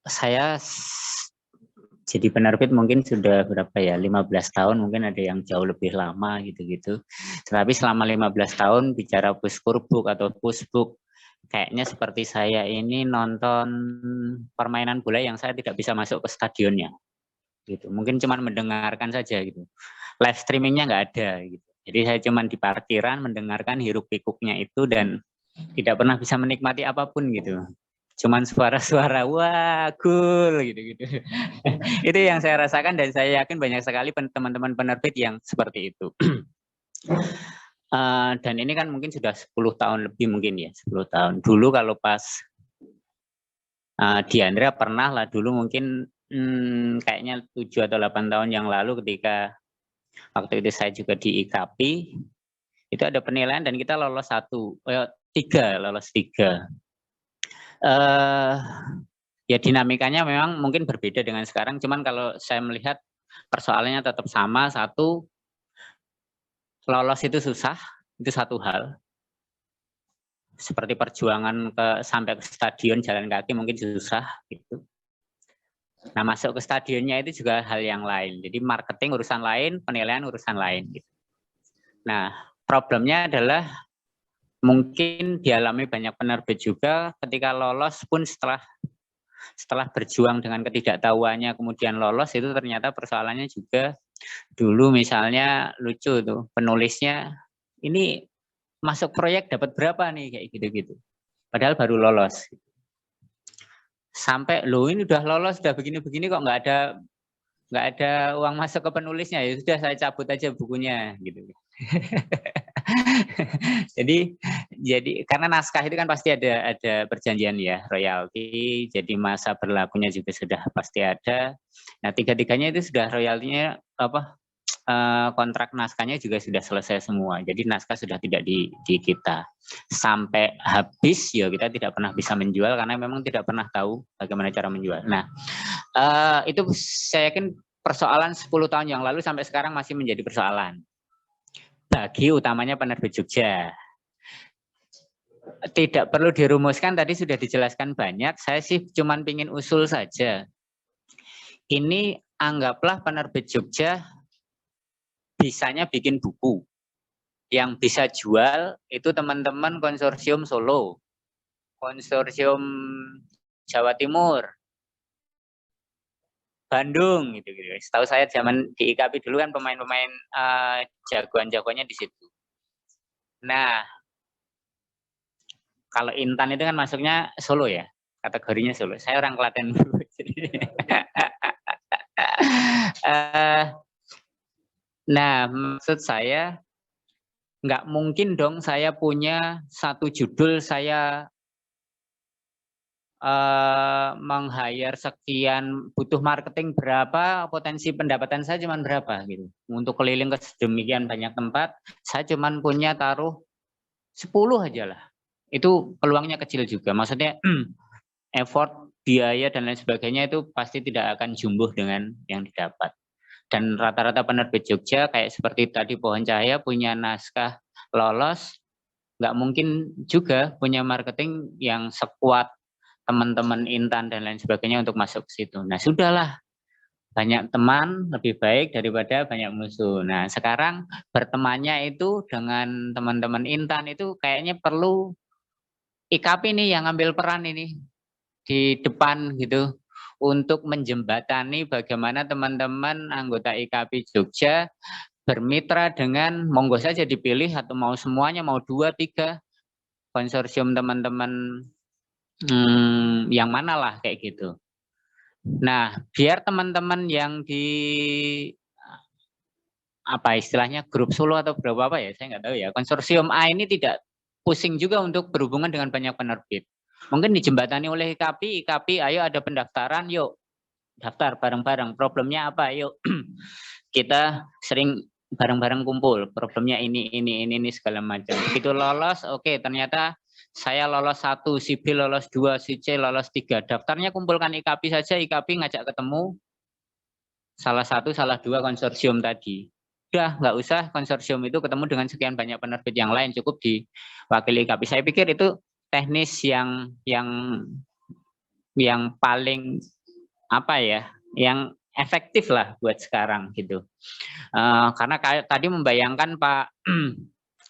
Saya jadi penerbit mungkin sudah berapa ya, 15 tahun, mungkin ada yang jauh lebih lama gitu-gitu. Tetapi selama 15 tahun bicara puskurbuk atau pusbuk, kayaknya seperti saya ini nonton permainan bola yang saya tidak bisa masuk ke stadionnya. Gitu. Mungkin cuma mendengarkan saja gitu. Live streamingnya nggak ada gitu. Jadi saya cuma di parkiran mendengarkan hiruk pikuknya itu dan tidak pernah bisa menikmati apapun gitu. Cuman suara-suara wah cool gitu-gitu. Itu yang saya rasakan dan saya yakin banyak sekali teman-teman penerbit yang seperti itu. Dan ini kan mungkin sudah 10 tahun lebih mungkin ya, 10 tahun. Dulu kalau pas Diandra pernah lah dulu mungkin kayaknya 7 atau 8 tahun yang lalu ketika waktu itu saya juga di IKP, itu ada penilaian dan kita lolos 3. Ya dinamikanya memang mungkin berbeda dengan sekarang, cuman kalau saya melihat persoalannya tetap sama. Satu, lolos itu susah, itu satu hal. Seperti perjuangan sampai ke stadion jalan kaki mungkin susah gitu. Nah, masuk ke stadionnya itu juga hal yang lain. Jadi marketing urusan lain, penilaian urusan lain gitu. Nah, problemnya adalah mungkin dialami banyak penerbit juga ketika lolos pun setelah berjuang dengan ketidaktahuannya kemudian lolos itu ternyata persoalannya juga dulu misalnya lucu tuh penulisnya ini masuk proyek dapat berapa nih kayak gitu-gitu. Padahal baru lolos. Sampai lo ini udah lolos udah begini-begini kok nggak ada uang masuk ke penulisnya, ya sudah saya cabut aja bukunya gitu. jadi karena naskah itu kan pasti ada perjanjian ya, royalti, jadi masa berlakunya juga sudah pasti ada. Nah, tiga-tiganya itu sudah royaltinya kontrak naskahnya juga sudah selesai semua. Jadi naskah sudah tidak di kita. Sampai habis ya kita tidak pernah bisa menjual karena memang tidak pernah tahu bagaimana cara menjual. Nah, itu saya yakin persoalan 10 tahun yang lalu sampai sekarang masih menjadi persoalan. Bagi utamanya penerbit Jogja. Tidak perlu dirumuskan, tadi sudah dijelaskan banyak. Saya sih cuma pingin usul saja. Ini anggaplah penerbit Jogja bisanya bikin buku. Yang bisa jual itu teman-teman konsorsium Solo, konsorsium Jawa Timur, Bandung gitu. Setahu saya zaman di IKP dulu kan pemain-pemain jagoan-jagoannya di situ. Nah, kalau Intan itu kan masuknya Solo ya, kategorinya Solo. Saya orang Klaten dulu. Nah, maksud saya nggak mungkin dong saya punya satu judul saya meng-hire sekian, butuh marketing berapa, potensi pendapatan saya cuma berapa gitu. Untuk keliling ke sedemikian banyak tempat, saya cuma punya taruh 10 aja lah. Itu peluangnya kecil juga. Maksudnya effort, biaya dan lain sebagainya itu pasti tidak akan jumbuh dengan yang didapat. Dan rata-rata penerbit Jogja kayak seperti tadi Pohon Cahaya punya naskah lolos, nggak mungkin juga punya marketing yang sekuat teman-teman Intan dan lain sebagainya untuk masuk ke situ. Nah, sudahlah. Banyak teman lebih baik daripada banyak musuh. Nah, sekarang bertemannya itu dengan teman-teman Intan itu kayaknya perlu IKP nih yang ambil peran ini di depan gitu untuk menjembatani bagaimana teman-teman anggota IKP Jogja bermitra dengan monggo saja dipilih atau mau semuanya, mau 2, 3 konsorsium teman-teman yang mana lah kayak gitu. Nah, biar teman-teman yang di apa istilahnya grup Solo atau berapa apa ya, saya nggak tahu ya. Konsorsium A ini tidak pusing juga untuk berhubungan dengan banyak penerbit. Mungkin dijembatani oleh IKP, ayo ada pendaftaran, yuk daftar bareng-bareng. Problemnya apa? Yuk kita sering bareng-bareng kumpul. Problemnya ini segala macam. Begitu lolos, oke, ternyata saya lolos 1, si B lolos 2, si C lolos 3. Daftarnya kumpulkan IKP saja, IKP ngajak ketemu salah 1, salah 2 konsorsium tadi. Udah, nggak usah konsorsium itu ketemu dengan sekian banyak penerbit yang lain, cukup diwakili IKP. Saya pikir itu teknis yang paling apa ya, yang efektif lah buat sekarang gitu. Karena kayak tadi membayangkan Pak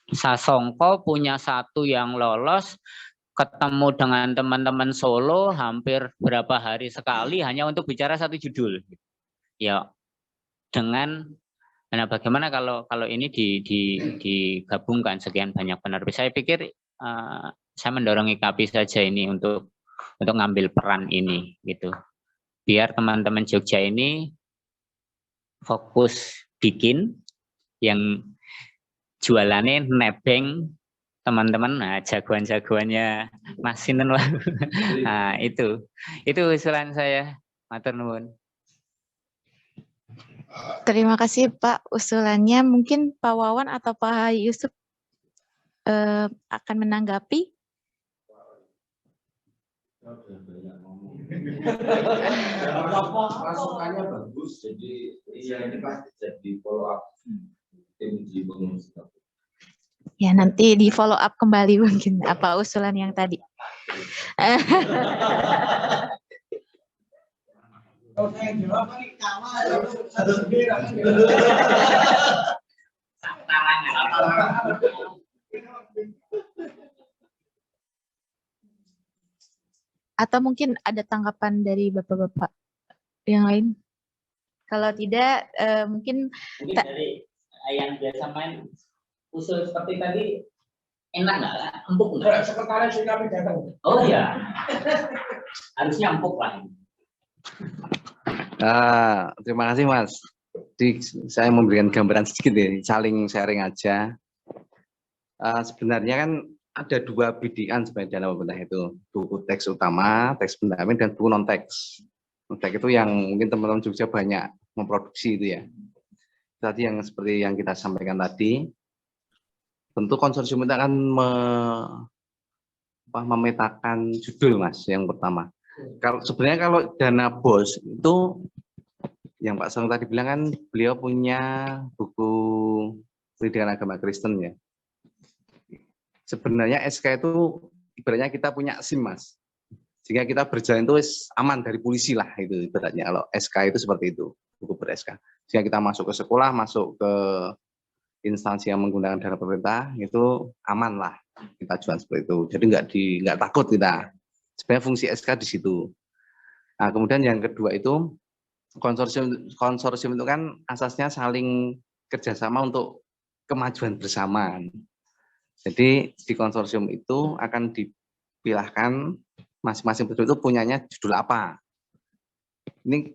Sasongko punya satu yang lolos, ketemu dengan teman-teman Solo hampir berapa hari sekali hanya untuk bicara satu judul. Ya, nah bagaimana kalau ini digabungkan sekian banyak penerbit? Saya pikir saya mendorong IKAPI saja ini untuk ngambil peran ini gitu. Biar teman-teman Jogja ini fokus bikin, yang jualannya nebeng teman-teman, nah jagoan-jagoannya Mas Sinten. Nah itu usulan saya, matur nuwun. Terima kasih Pak usulannya. Mungkin Pak Wawan atau Pak Yusuf akan menanggapi. Masukannya bagus, jadi ini pasti jadi follow up tim di pengurus. Ya, nanti di follow up kembali mungkin apa usulan yang tadi. Atau mungkin ada tanggapan dari bapak-bapak yang lain? Kalau tidak, mungkin dari yang biasa main usul seperti tadi, enak nggak? Empuk nggak? Sekretaris kami datang. Oh iya, harusnya empuk lah. Terima kasih Mas. Jadi saya memberikan gambaran sedikit ya, saling sharing aja. Sebenarnya kan ada dua bidikan sebenarnya dana pemerintah itu, buku teks utama, teks pendamping, dan buku non teks. Non teks itu yang mungkin teman-teman Jogja banyak memproduksi itu ya. Tadi yang seperti yang kita sampaikan tadi, tentu konsorsium itu akan memetakan judul Mas yang pertama. Sebenarnya kalau dana BOS itu yang Pak Song tadi bilang kan beliau punya buku pendidikan agama Kristen ya. Sebenarnya SK itu ibaratnya kita punya SIM Mas. Sehingga kita berjalan itu aman dari polisi lah itu ibaratnya kalau SK itu seperti itu, buku ber-SK. Sehingga kita masuk ke sekolah, masuk ke instansi yang menggunakan dana pemerintah itu aman lah kita jual seperti itu. Jadi nggak takut kita. Sebenarnya fungsi SK di situ. Nah, kemudian yang kedua itu konsorsium itu kan asasnya saling kerjasama untuk kemajuan bersama. Jadi di konsorsium itu akan dipilahkan masing-masing itu punyanya judul apa. Ini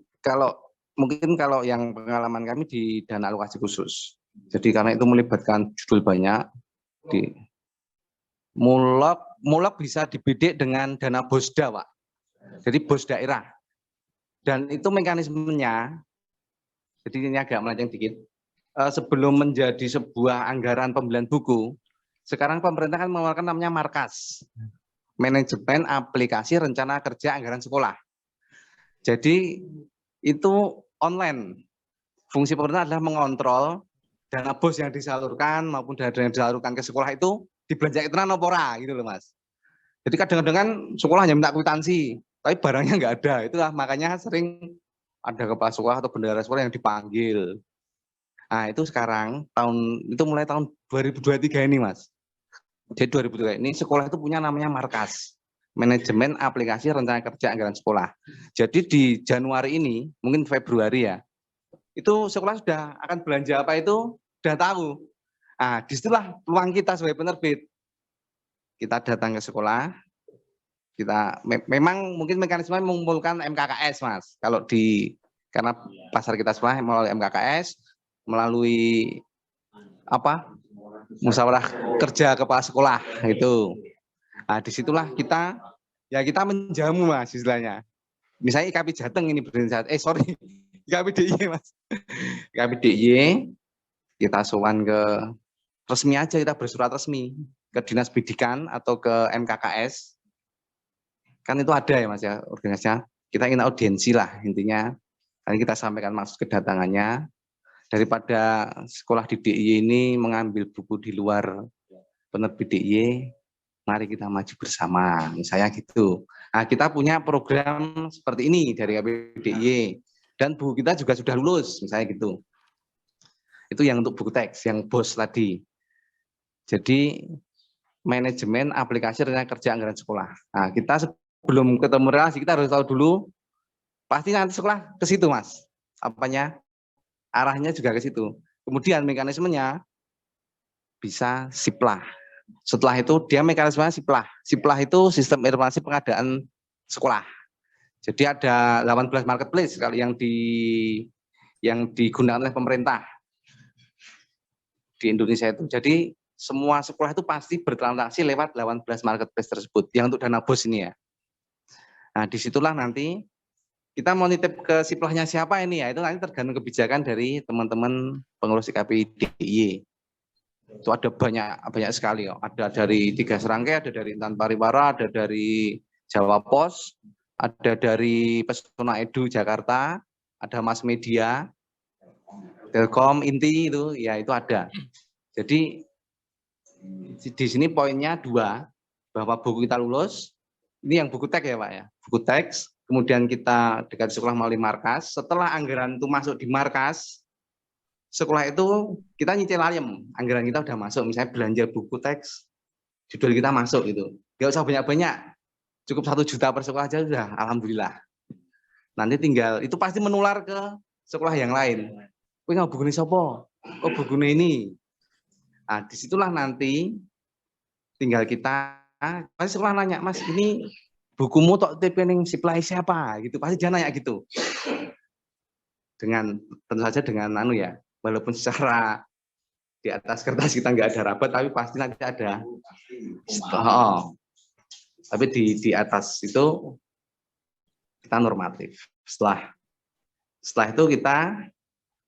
mungkin kalau yang pengalaman kami di dana alokasi khusus. Jadi karena itu melibatkan judul banyak, mulok bisa dibidik dengan dana BOSDA, Pak. Jadi BOS daerah. Dan itu mekanismenya, jadi ini agak melenceng dikit, sebelum menjadi sebuah anggaran pembelian buku, sekarang pemerintah kan mengeluarkan namanya Markas, Manajemen Aplikasi Rencana Kerja Anggaran Sekolah. Jadi itu online. Fungsi pemerintah adalah mengontrol dana BOS yang disalurkan maupun dana yang disalurkan ke sekolah itu dibelanja itu nopora gitu loh Mas. Jadi kadang-kadang sekolah hanya minta kwitansi, tapi barangnya nggak ada. Itulah makanya sering ada kepala sekolah atau bendahara sekolah yang dipanggil. Nah itu sekarang mulai tahun 2023 ini Mas. Jadi 2023 ini sekolah itu punya namanya Markas, Manajemen Aplikasi Rencana Kerja Anggaran Sekolah. Jadi di Januari ini, mungkin Februari ya, itu sekolah sudah akan belanja apa itu sudah tahu. Nah disitulah peluang kita sebagai penerbit. Kita datang ke sekolah, kita memang mungkin mekanisme mengumpulkan MKKS Mas. Karena pasar kita sekolah melalui MKKS, melalui musyawarah kerja kepala sekolah itu. Nah, disitulah kita menjamu Mas istilahnya. Misalnya IKAPI Jateng ini IKAPI DIY Mas. IKAPI DIY kita sowan ke resmi aja, kita bersurat resmi ke Dinas Pendidikan atau ke MKKS. Kan itu ada ya Mas ya organisasinya. Kita ingin audiensi lah intinya. Nanti kita sampaikan maksud kedatangannya. Daripada sekolah di DIY ini mengambil buku di luar penerbit DIY, mari kita maju bersama, misalnya gitu. Nah, kita punya program seperti ini dari KPDIY, dan buku kita juga sudah lulus, misalnya gitu. Itu yang untuk buku teks, yang BOS tadi. Jadi, manajemen aplikasi rencana kerja anggaran sekolah. Nah, kita sebelum ketemu relasi, kita harus tahu dulu, pasti nanti sekolah ke situ, Mas. Apanya? Arahnya juga ke situ. Kemudian mekanismenya bisa SIPLAH. Setelah itu dia mekanismenya SIPLAH. SIPLAH itu sistem informasi pengadaan sekolah. Jadi ada 18 marketplace kali yang digunakan oleh pemerintah di Indonesia itu. Jadi semua sekolah itu pasti bertransaksi lewat 18 marketplace tersebut. Yang untuk dana BOS ini ya. Nah, disitulah nanti kita mau nitip ke SIPLAH-nya siapa ini ya. Itu nanti tergantung kebijakan dari teman-teman pengurus KPDIY. Itu ada banyak sekali. Ada dari 3 Serangkai, ada dari Intan Pariwara, ada dari Jawa Pos, ada dari Pesona Edu Jakarta, ada Mas Media, Telkom, Inti itu, ya itu ada. Jadi di sini poinnya 2, bahwa buku kita lulus, ini yang buku teks ya Pak ya, buku teks, kemudian kita dekat sekolah melalui markas, setelah anggaran itu masuk di markas, sekolah itu kita nyicil ayem, anggaran kita udah masuk, misalnya belanja buku teks, judul kita masuk gitu, nggak usah banyak-banyak, cukup 1 juta per sekolah aja sudah, alhamdulillah. Nanti tinggal, itu pasti menular ke sekolah yang lain. Wih nggak buku ini sopo? Oh buku ini. Nah disitulah nanti tinggal kita, pasti sekolah nanya, Mas ini bukumu tok tipe ning SIPLAH siapa? Gitu, pasti dia nanya gitu. Dengan tentu saja dengan ya. Walaupun secara di atas kertas kita nggak ada rapat, tapi pasti nanti ada. Tapi di atas itu kita normatif. Setelah itu kita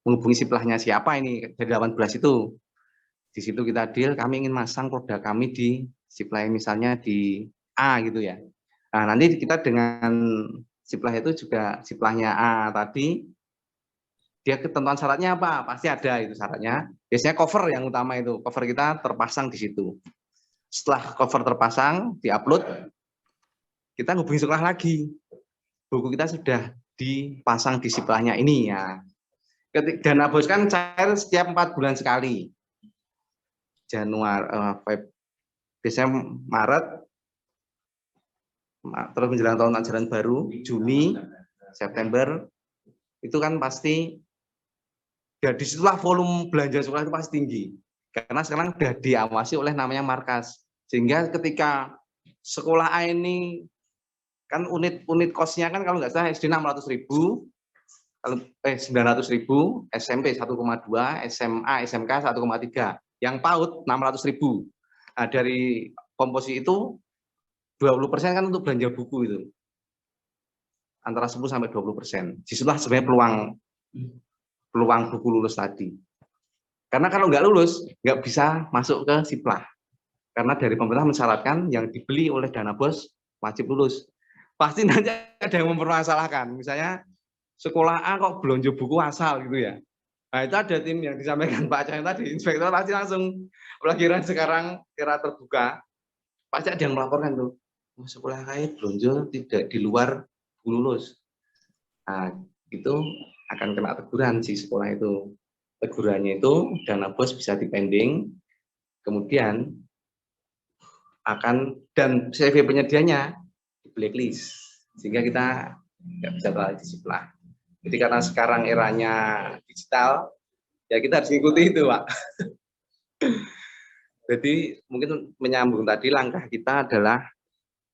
menghubungi SIPLAH-nya siapa ini dari 18 itu. Di situ kita deal, kami ingin masang produk kami di SIPLAH misalnya di A gitu ya. Nah nanti kita dengan SIPLAH itu juga SIPLAH-nya A tadi. Dia ketentuan syaratnya apa? Pasti ada itu syaratnya. Biasanya cover yang utama itu. Cover kita terpasang di situ. Setelah cover terpasang, diupload, kita hubungi sekolah lagi. Buku kita sudah dipasang di SIPLAH-nya ini ya. Dana BOS kan cair setiap 4 bulan sekali. Januari, Desember, Maret, terus menjelang tahun ajaran baru, Juni, September, itu kan pasti ya disitulah volume belanja sekolah itu pasti tinggi karena sekarang sudah diawasi oleh namanya markas, sehingga ketika sekolah A ini kan unit kosnya kan kalau nggak salah SD 600.000, kalau 900.000, SMP 1,2, SMA SMK 1,3, yang PAUD 600.000. Nah dari komposisi itu 20% kan untuk belanja buku itu antara 10 sampai 20%. Disitulah sebenarnya peluang buku lulus tadi. Karena kalau nggak lulus, nggak bisa masuk ke SIPLAH. Karena dari pemerintah mensyaratkan yang dibeli oleh dana BOS wajib lulus. Pasti nanti ada yang mempermasalahkan. Misalnya, sekolah A kok belanja buku asal gitu ya. Nah itu ada tim yang disampaikan Pak Cahyo tadi, inspektor pasti langsung, apalagi sekarang era terbuka, pasti ada yang melaporkan tuh, sekolah kait belanja tidak di luar lulus. Nah itu akan kena teguran si sekolah itu. Tegurannya itu dana BOS bisa dipending, kemudian akan dan CV penyedianya di blacklist, sehingga kita nggak bisa terlalu di SIPLAH. Jadi karena sekarang eranya digital, ya kita harus ikuti itu Pak. Jadi mungkin menyambung tadi, langkah kita adalah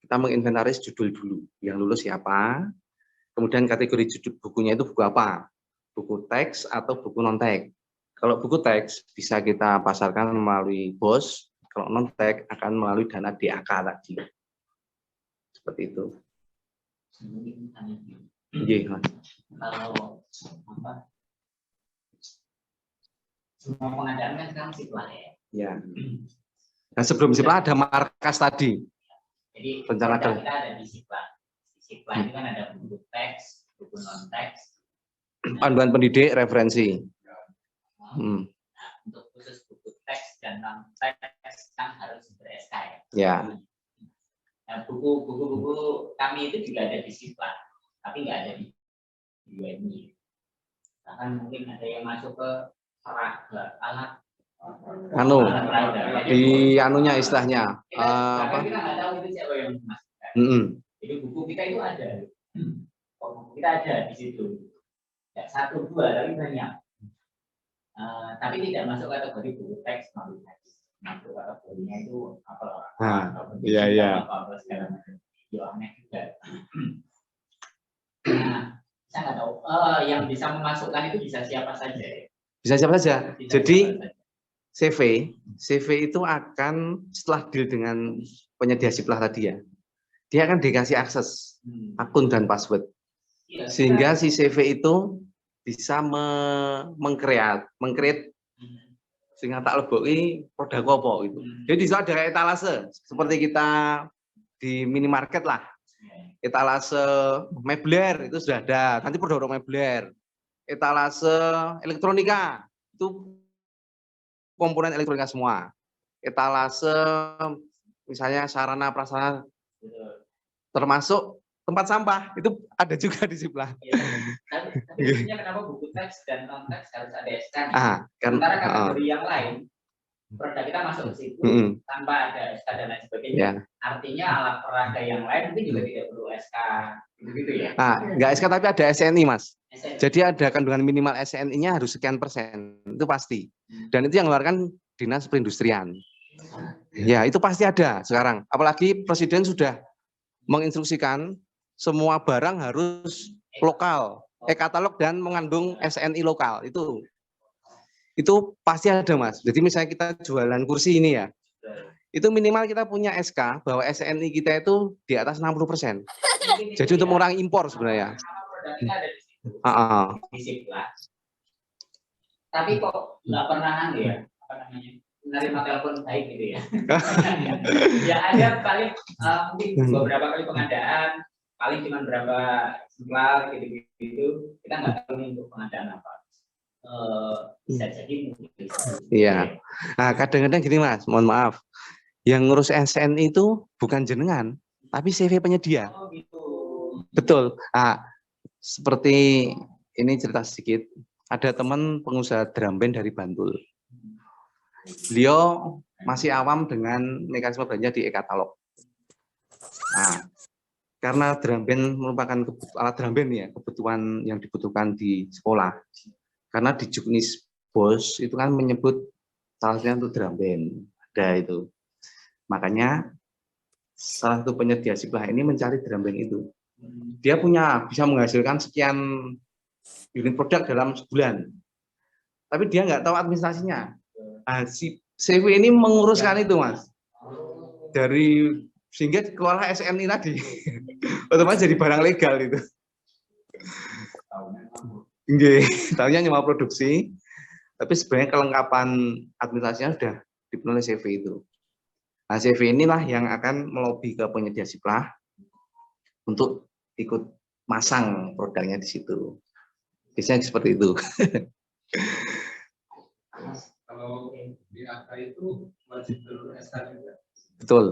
kita menginventaris judul dulu, yang lulus siapa, kemudian kategori judul bukunya itu buku apa, buku teks atau buku non-teks. Kalau buku teks bisa kita pasarkan melalui BOS, kalau non-teks akan melalui dana DAK tadi. Seperti itu. Iya, Mas. Kalau semua pengadaan kan sekarang SIPLAH ya. Ya. Nah sebelum SIPLAH ada markas tadi. Jadi rencana kita ada di SIPLAH. Di SIPLAH itu kan ada buku teks, buku non-teks. Panduan pendidik referensi. Nah, untuk khusus buku teks dan non-teks kan harus ber-SK ya. Ya. Nah, buku-buku kami itu juga ada di Sipla, tapi nggak ada di UMI. Bahkan mungkin ada yang masuk ke alat Anu, alat peraga. di anunya istilahnya Bahkan apa? kita nggak tahu itu siapa yang memasukkan. Jadi buku kita itu ada. Buku kita ada di situ. Tidak 1, 2, tapi banyak. Tapi tidak masuk kategori buku teks maupun teks. Masuk kategorinya itu apa? Iya. Apa segala macam. Ya aneh juga. Nah, saya nggak tahu. Yang bisa memasukkan itu bisa siapa saja. Ya? Bisa siapa saja. Bisa Jadi siapa saja. CV itu akan setelah deal dengan penyedia Siplah tadi ya, dia akan dikasih akses akun dan password, Iya, sehingga si CV itu bisa mengcreate sehingga tak leboki produk apa itu. Jadi di sana ada etalase seperti kita di minimarket lah, etalase mebler itu sudah ada, nanti produk mebler, etalase elektronika itu komponen elektronika semua, etalase misalnya sarana prasarana termasuk tempat sampah itu ada juga di Siplah. Tapi intinya kenapa buku teks dan non teks harus ada SK? Sementara kategori yang lain produk kita masuk ke situ tanpa ada SK dan lain sebagainya. Ya. Artinya alat peraga yang lain itu juga tidak perlu SK, gitu ya? Nggak SK tapi ada SNI, Mas. SNI. Jadi ada kandungan minimal SNI-nya harus sekian persen, itu pasti. Dan itu yang mengeluarkan Dinas Perindustrian. Ya, itu pasti ada sekarang. Apalagi Presiden sudah menginstruksikan semua barang harus lokal, e-katalog dan mengandung SNI lokal. Itu pasti ada, Mas. Jadi misalnya kita jualan kursi ini ya, itu minimal kita punya SK bahwa SNI kita itu di atas 60%. Jadi untuk mengurangi impor sebenarnya. Produk kita ada di situ. Di Siplah. Tapi kok nggak pernah ya, apa namanya, menerima telepon baik gitu ya. Ya ada paling mungkin beberapa kali pengadaan, paling cuma berapa eksemplar gitu. Kita nggak tahu nih untuk pengadaan apa. Bisa jadi mungkin. Iya. Nah, kadang-kadang gini, Mas, mohon maaf. Yang ngurus SNI itu bukan jenengan, tapi CV penyedia. Oh gitu. Betul. Seperti ini cerita sedikit. Ada teman pengusaha drum band dari Bantul. Beliau masih awam dengan mekanisme belanja di e-katalog. Karena drum band merupakan alat drum band ya, kebutuhan yang dibutuhkan di sekolah. Karena di Juknis Bos itu kan menyebut salah satunya untuk drum band. Ada itu. Makanya salah satu penyedia Siplah ini mencari drum band itu. Dia bisa menghasilkan sekian unit produk dalam sebulan. Tapi dia nggak tahu administrasinya. Si CV ini menguruskan itu, Mas. Sehingga keluarlah SNI tadi. Otomatis jadi barang legal itu. Tahunya cuma produksi. Tapi sebenarnya kelengkapan administrasinya sudah dipenuhi oleh CV itu. Nah, CV inilah yang akan melobi ke penyedia Siplah untuk ikut masang produknya di situ. Biasanya seperti itu. Kalau DAK itu wajib dulu SK juga. Betul,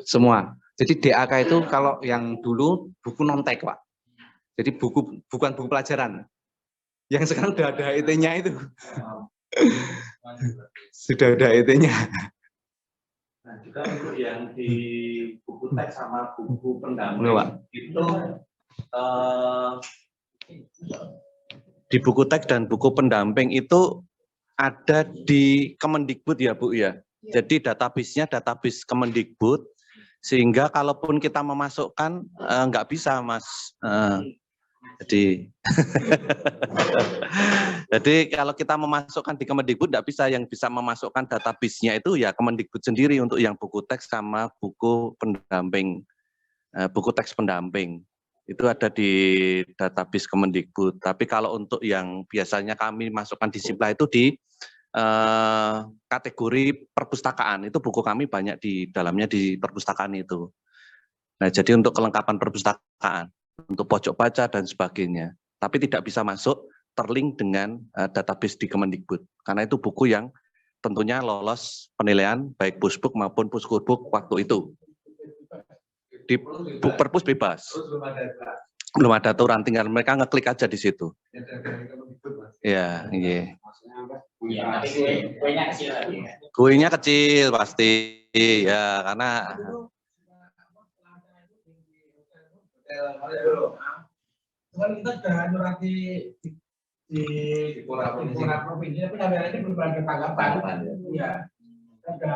semua. Jadi DAK itu kalau yang dulu buku non-tek, Pak. Jadi bukan buku pelajaran. Yang sekarang sudah ada ET-nya itu. Sudah ada ET-nya. Nah, juga untuk yang di buku teks sama buku pendamping itu di buku teks dan buku pendamping itu ada di Kemendikbud ya Bu ya. Jadi database-nya database Kemendikbud sehingga kalaupun kita memasukkan nggak bisa Mas. Jadi kalau kita memasukkan di Kemendikbud tidak bisa, yang bisa memasukkan database-nya itu ya Kemendikbud sendiri untuk yang buku teks sama buku pendamping, buku teks pendamping itu ada di database Kemendikbud. Tapi kalau untuk yang biasanya kami masukkan di Siplah itu di kategori perpustakaan, itu buku kami banyak di dalamnya di perpustakaan itu. Nah jadi untuk kelengkapan perpustakaan, untuk pojok baca dan sebagainya, tapi tidak bisa masuk terlink dengan database di Kemendikbud, karena itu buku yang tentunya lolos penilaian baik Pusbuk maupun Puskurbuk waktu itu. Di perpus bebas. Belum ada aturan, tinggal mereka ngeklik aja di situ. Ya, iya. Kuenya kecil pasti, ya karena Cuman kita sudah nyurati di provinsi, tapi sampai hari ini belum ada tanggapan. Iya, ada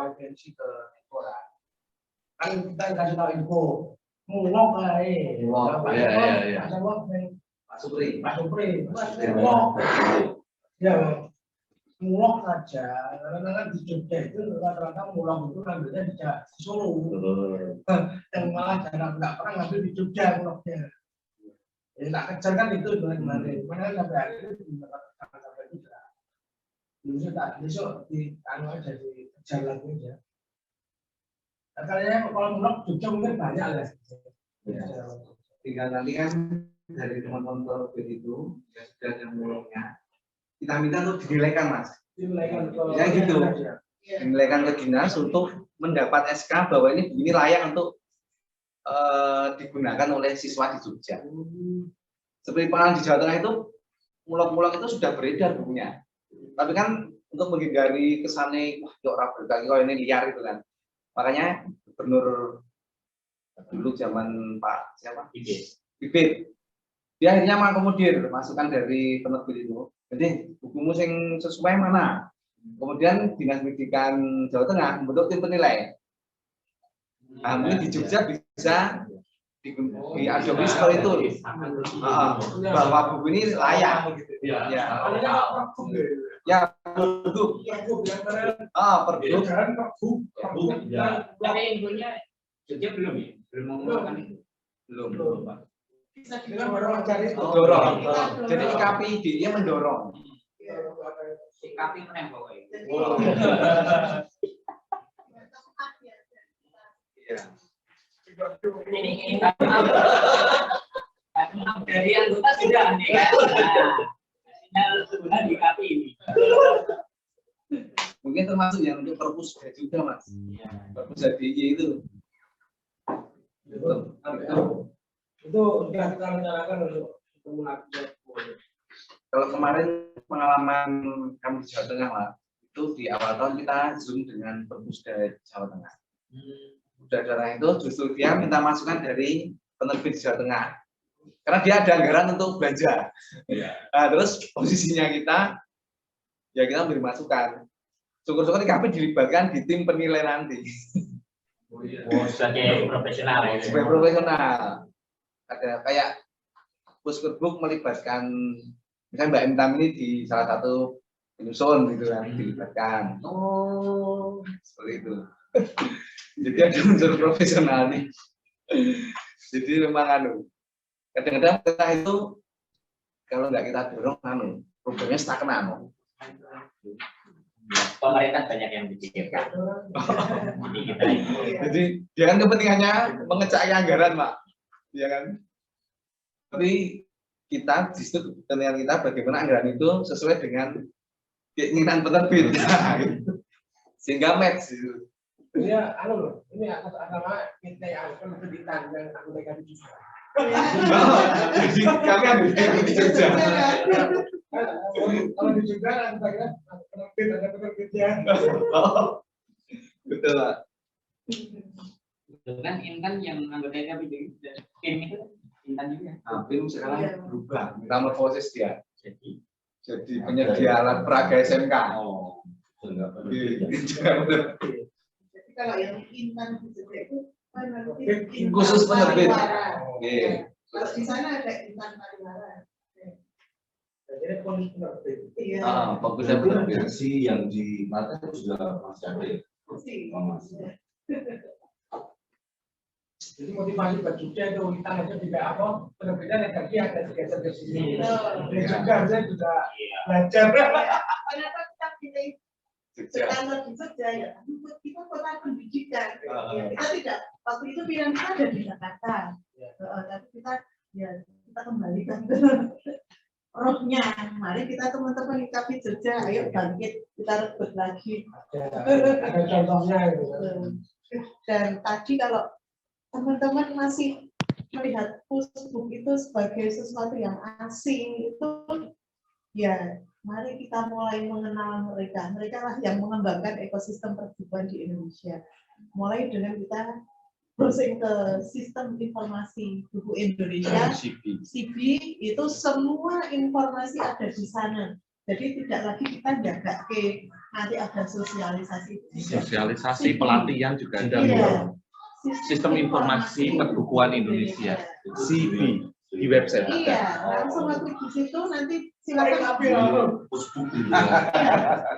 audiensi ke Menpora. Kan kita nggak tahu info, mulok lah Iya. Pak Supri, mulok. Ya, mulok saja. Karena kan di Jogja itu rata-rata mulok itu ngambilnya di Solo. Yang malah jarang nggak pernah ngambil di Jogja muloknya. Ya, tak kejar kan itu kemarin. Mana sampai hari ini sampai juga. Besok di aja di kejar lagi aja. Nah, kalau mulok Jogja mungkin banyak lah. Tinggal nanti kan dari teman-teman Torbit itu yang sudah ada muloknya, kita minta untuk dinilaikan, Mas. Ya gitu. Dinilaikan ke dinas untuk mendapat SK bahwa ini layak untuk digunakan oleh siswa di Jogja. Seperti pengalaman di Jawa Tengah itu, mulok-mulok itu sudah beredar bukunya. Tapi kan untuk menghindari kesannya, wah, orang berkaki kalau ini liar itu kan. Makanya Gubernur dulu zaman Pak siapa? Bibit. Dia akhirnya mengakomodir masukan dari penerbit itu. Jadi bukumu yang sesuai mana? Kemudian Dinas Pendidikan Jawa Tengah membentuk tim penilai. Nah, mungkin di Jogja bisa diadopsi seperti itu, bahwa buku ini layak. Ya, pergub. Pergub. Tapi infonya Jogja belum ya? Belum mengeluarkan itu? Belum. Dorong. Jadi KPID-nya mendorong. Sikapi menang pokoknya. Ini dari anggota sudah nih kan. Sudah di KPI ini. Mungkin termasuk yang untuk perpus juga, Mas. Perpus HDI itu. Itu sudah kita rencanakan untuk kalau kemarin pengalaman kami di Jawa Tengah, Mas, itu di awal tahun kita zoom dengan perpus dari Jawa Tengah. Udah darah itu justru dia minta masukan dari penerbit di Jawa Tengah. Karena dia ada anggaran untuk belanja. Nah, terus posisinya kita, ya kita beri masukan. Syukur-syukur kami dilibatkan di tim penilai nanti. Sebagai profesional ya. Sebagai profesional. Ada kayak Puskerbuk melibatkan, misalnya Mbak Intam ini di salah satu penyusun gitu kan, dilibatkan. Oh, seperti itu. Jadi ada unsur profesional nih. Jadi memang kadang-kadang kita itu kalau nggak kita dorong problemnya stagnan. Pemerintah banyak yang dipikirkan. Jadi dia kan kepentingannya mengecek anggaran, Pak. Iya kan? Tapi kita justru kepentingan kita bagaimana anggaran itu sesuai dengan keinginan penerbit. Sehingga match gitu. ini atas nama kita yang penerbitan yang aku berikan juga. Jadi kami ambil di Jogja. Kalau di Jogja kita kira ada penerbitnya. Betul, Pak. Kan Intan yang anggota KPI tim itu Intan juga. BIM sekarang berubah, metamorfosis dia. Jadi penyedia alat peraga SMK. Oh, Jadi kalau yang Intan itu khusus penerbit. Kalau di sana ada Intan Pariwara. Jadi pun penerbit. Iya. Fokusnya penerbit sih yang di Mata juga masih ada. Jadi motivasi buat Jogja itu Intan aja juga apa penerbitnya negatif ada digeser ke sini. Di Jogja saya juga belajar. Kenapa kita pilih kantor di Jogja ya? Kita kota pendidikan. Kita tidak waktu itu pilihan kita ada di Jakarta. Tapi kita kembalikan ke rohnya. Mari kita teman-teman di KPI Jogja, ayo bangkit kita rebut lagi. Ada contohnya gitu. Dan tadi kalau teman-teman masih melihat Facebook itu sebagai sesuatu yang asing, itu ya mari kita mulai mengenal mereka. Mereka lah yang mengembangkan ekosistem perbukuan di Indonesia. Mulai dengan kita browsing ke sistem informasi buku Indonesia, CB, itu semua informasi ada di sana. Jadi tidak lagi kita jaga ke nanti ada sosialisasi. Sosialisasi, pelatihan juga ada. Iya. Sistem informasi perbukuan Indonesia, CB, di website. Iya, langsung klik di situ nanti silakan.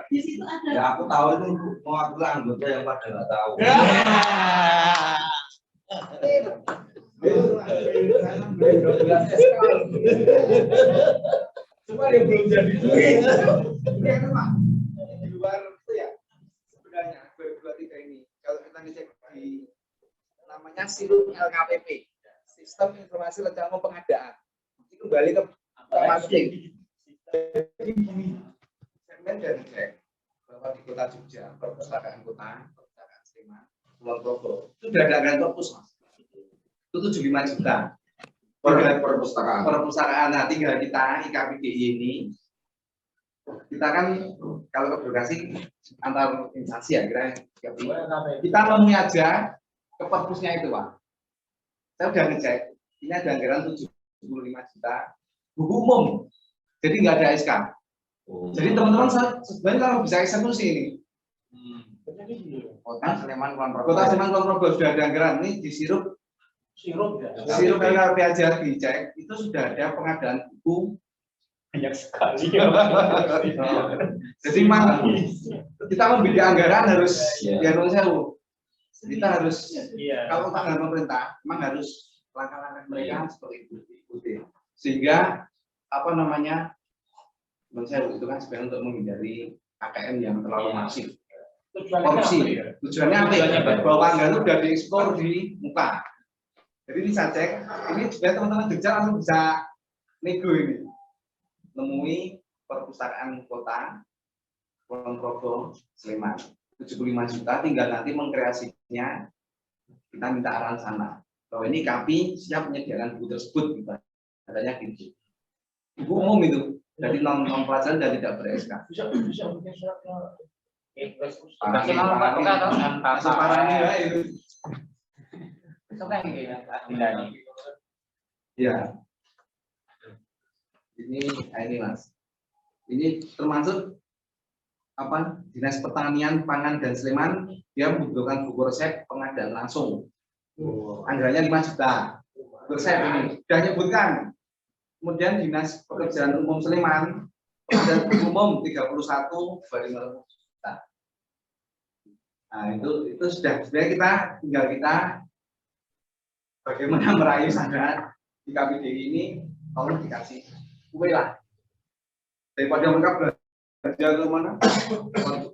Di situ ada. Ya aku tahu itu mewakili anggota yang pada nggak tahu. Cuma yang belum jadi duit. Ini kan Pak, di luar itu ya sebenarnya 2023 ini kalau kita ngecek di namanya SIRUP LKPP, Sistem Informasi Rencana Pengadaan, itu kembali ke marketing. Jadi segmen dari cek bahwa di Kota Jogja, perpustakaan kota, perpustakaan Sleman, Kulon Progo, itu sudah ada anggaran perpus Mas. Itu 75 juta. Perpustakaan. Perpustakaan. Nah, tinggal kita IKPDI ini, kita kan kalau edukasi antar instansi ya kira kita menemui aja ke perpusnya itu Pak. Saya udah ngecek, ini ada anggaran 75 juta buku umum, jadi nggak ada SK. Jadi teman-teman sebenarnya kalau bisa eksekusi ini. Kota Sleman Kulon Progo sudah ada anggaran ini di sirup LKP aja dicek itu sudah ada pengadaan buku Banyak sekali. Jadi memang kita membidik anggaran harus ya kita harus kalau anggaran pemerintah memang harus langkah-langkah mereka seperti itu diikuti sehingga apa namanya menurut saya itu kan sebenarnya untuk menghindari KKM yang terlalu masif korupsi. Tujuannya apa? Bahwa anggaran itu sudah diekspor di muka. Jadi ini saya cek, ini supaya teman-teman Jogja langsung bisa nego ini. Nemui perpustakaan kota Kulon Progo Sleman 75 juta, tinggal nanti mengkreasinya kita minta arahan sana bahwa ini KAPI siap menyediakan buku tersebut gitu. Katanya gitu buku umum itu dari non pelajaran dan tidak ber-SK ya. Ini Mas, ini termasuk apa Dinas Pertanian, Pangan dan Sleman dia membutuhkan buku resep pengadaan langsung. Anggarannya 5 juta. Resep ini sudah nyebutkan. Kemudian Dinas Pekerjaan Umum Sleman pengadaan buku umum 31,5 juta. Nah itu sudah sebenarnya kita tinggal bagaimana merayu sana di KPDI ini tolong dikasih kue lah daripada mereka belajar ke mana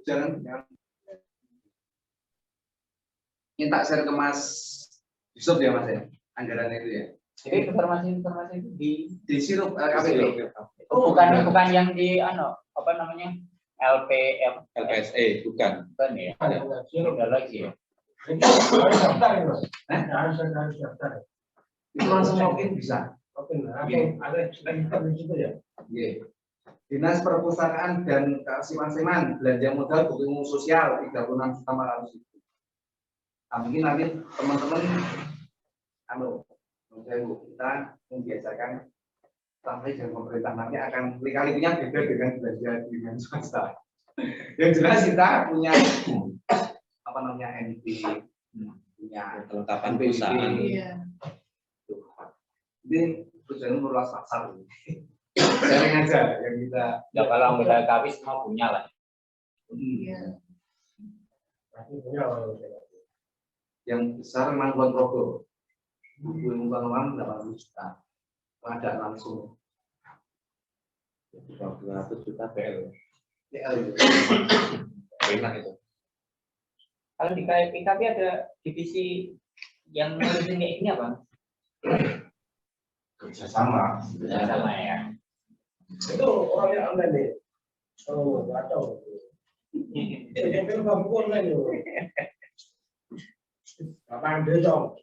jangan minta share ke Mas Yusuf ya Mas ya anggaran itu ya. Jadi informasi itu di sirup KPD. Oh, bukan yang di apa namanya LPSE bukan ya. Ada lagi ya. Harus daftar. Itu langsung login bisa. Ada di situ ya. Dinas Perpustakaan dan Kearsipan Sleman belanja modal buku umum sosial 36.500.000. Nah, mungkin nanti teman-teman kita membiasakan sampai dengan pemerintah nanti akan kali-kalinya beda dengan belanja di swasta. Yang jelas kita punya apa namanya NP, punya kelengkapan perusahaan. Ini tujuan meluas pasar. Sharing aja yang kita. Ya kalau anggota KAPI semua punya lah. Iya. Yang besar memang Kulon Progo. Buku umum 800 juta. Pengadaan langsung. 200 juta PL. Enak itu. Kalau di KAPI ada divisi yang ngurusin kayak ini apa? Kerjasama ya. Itu orangnya online deh. Oh, kacau. Itu buku online loh. Apa dong?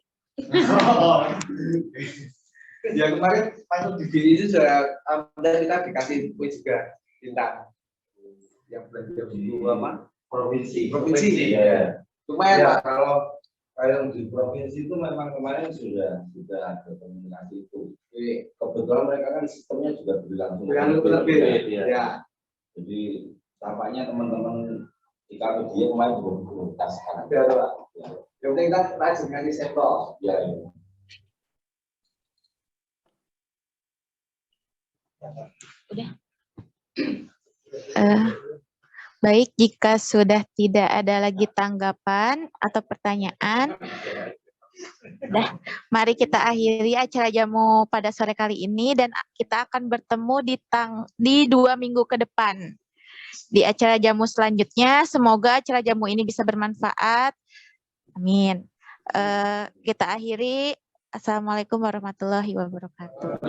Ya kemarin pas di BI itu sudah kita dikasih kuis juga bintang yang belajar buku apa provinsi ya. Lumayan Pak, kalau yang di provinsi itu memang kemarin sudah ada komunikasi itu. Jadi kebetulan mereka kan sistemnya juga berlangsung lebih ya. Jadi tampaknya teman-teman di KPD kemarin belum prioritas kan. Ya, yang penting kita rajin ngasih sampel. Ya. Udah. Baik, jika sudah tidak ada lagi tanggapan atau pertanyaan, mari kita akhiri acara jamu pada sore kali ini dan kita akan bertemu di 2 minggu ke depan. Di acara jamu selanjutnya, semoga acara jamu ini bisa bermanfaat. Amin. Kita akhiri. Assalamualaikum warahmatullahi wabarakatuh.